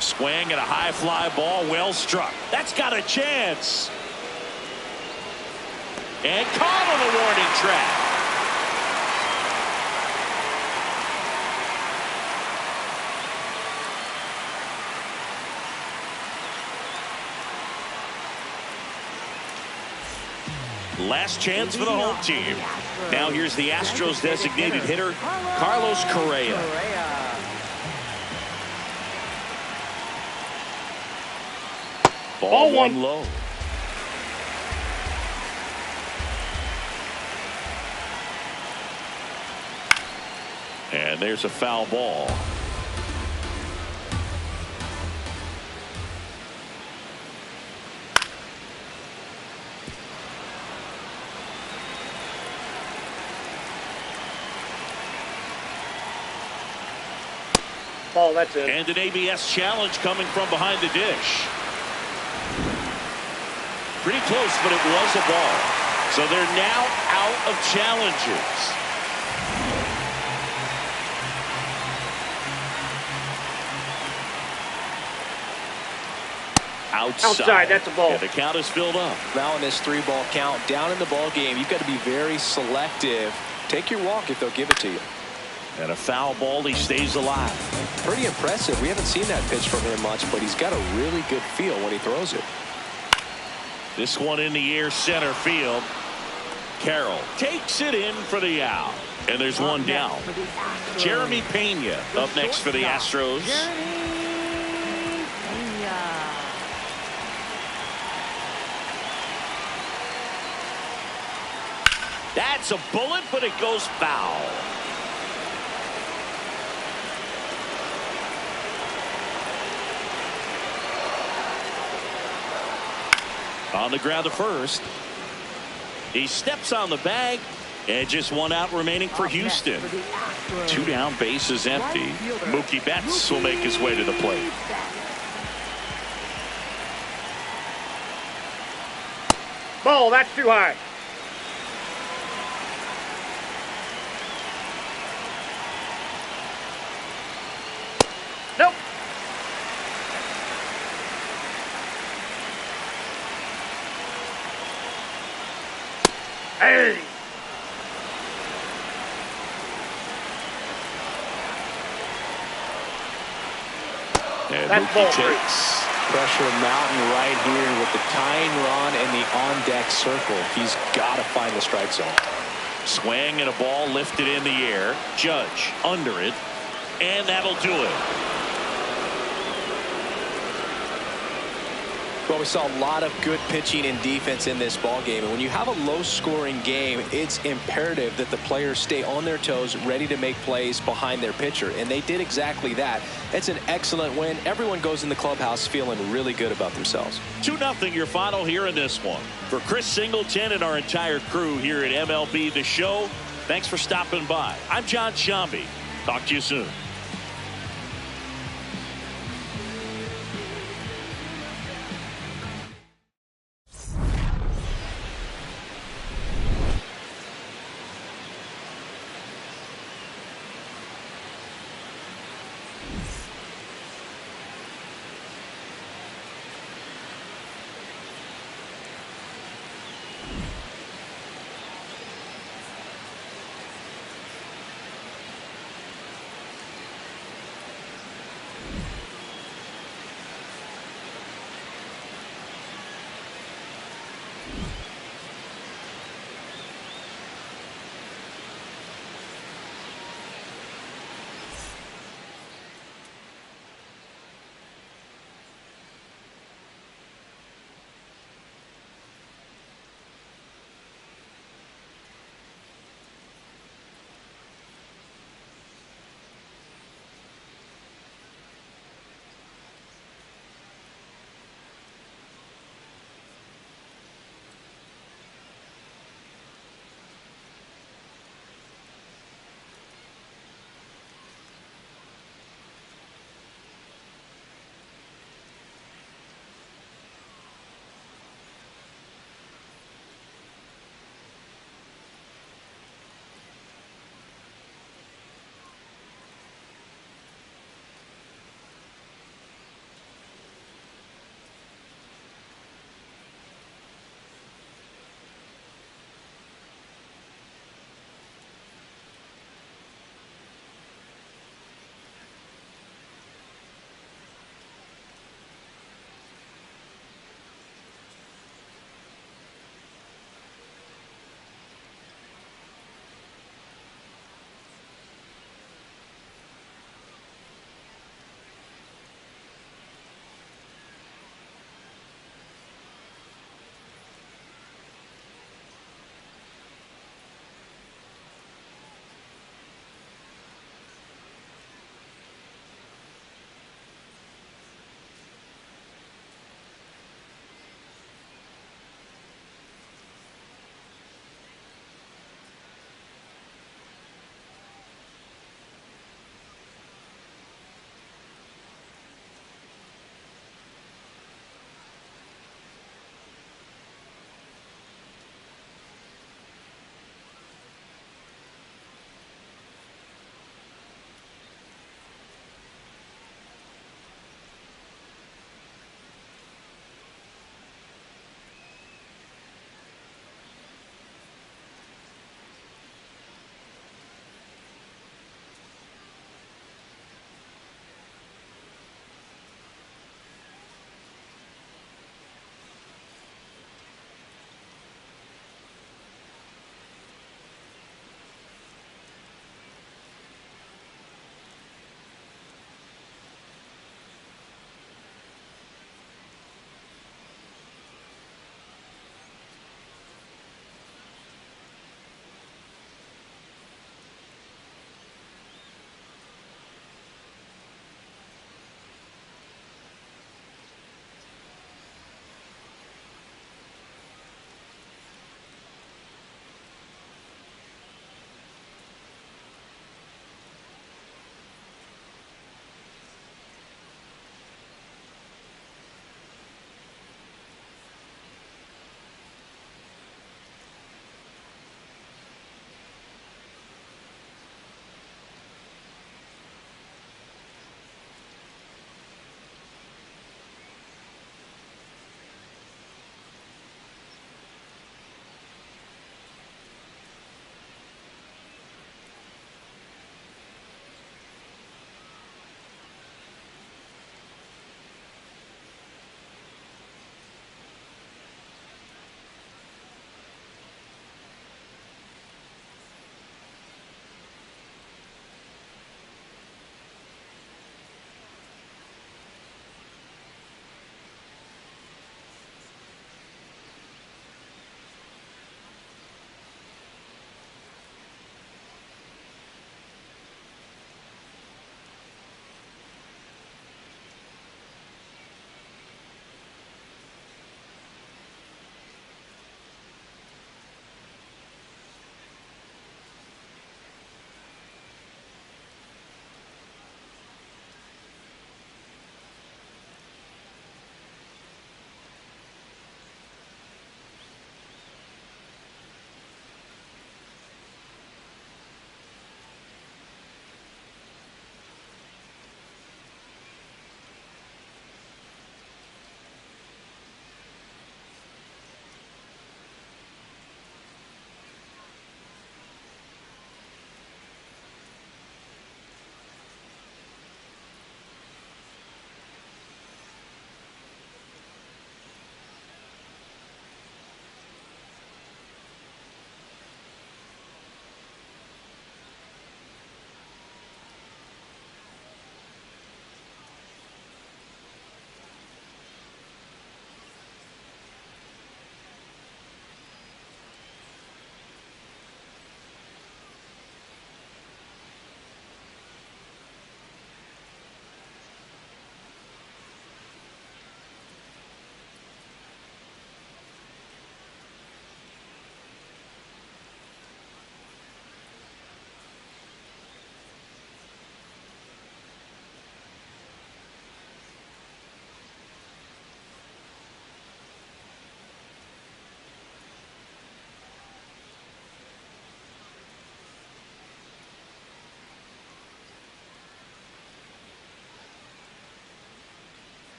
Swing and a high fly ball, well struck. That's got a chance. And caught on the warning track. Last chance for the home team. Now here's the Astros designated hitter, Carlos Correa. Ball one low. And there's a foul ball. Ball, that's it. And an ABS challenge coming from behind the dish. Pretty close, but it was a ball. So they're now out of challenges. Outside, that's a ball. And the count is filled up. Now in this 3-ball count, down in the ball game, you've got to be very selective. Take your walk if they'll give it to you. And a foul ball, he stays alive. Pretty impressive. We haven't seen that pitch from him much, but he's got a really good feel when he throws it. This one in the air, center field. Carroll takes it in for the out. And there's one down. Jeremy Pena up next for the Astros. That's a bullet, but it goes foul. On the ground to first. He steps on the bag. And just one out remaining for Houston. 2 down, bases empty. Mookie Betts will make his way to the plate. Ball, that's too high. Nope. Hey. And That's Mookie ball takes. Pressure mountain right here with the tying run and the on-deck circle. He's got to find the strike zone. Swing and a ball lifted in the air. Judge under it. And that'll do it. Well, we saw a lot of good pitching and defense in this ball game, and when you have a low-scoring game, it's imperative that the players stay on their toes, ready to make plays behind their pitcher, and they did exactly that. It's an excellent win. Everyone goes in the clubhouse feeling really good about themselves. 2-0 your final here in this one. For Chris Singleton and our entire crew here at MLB The Show, thanks for stopping by. I'm John Sciambi. Talk to you soon.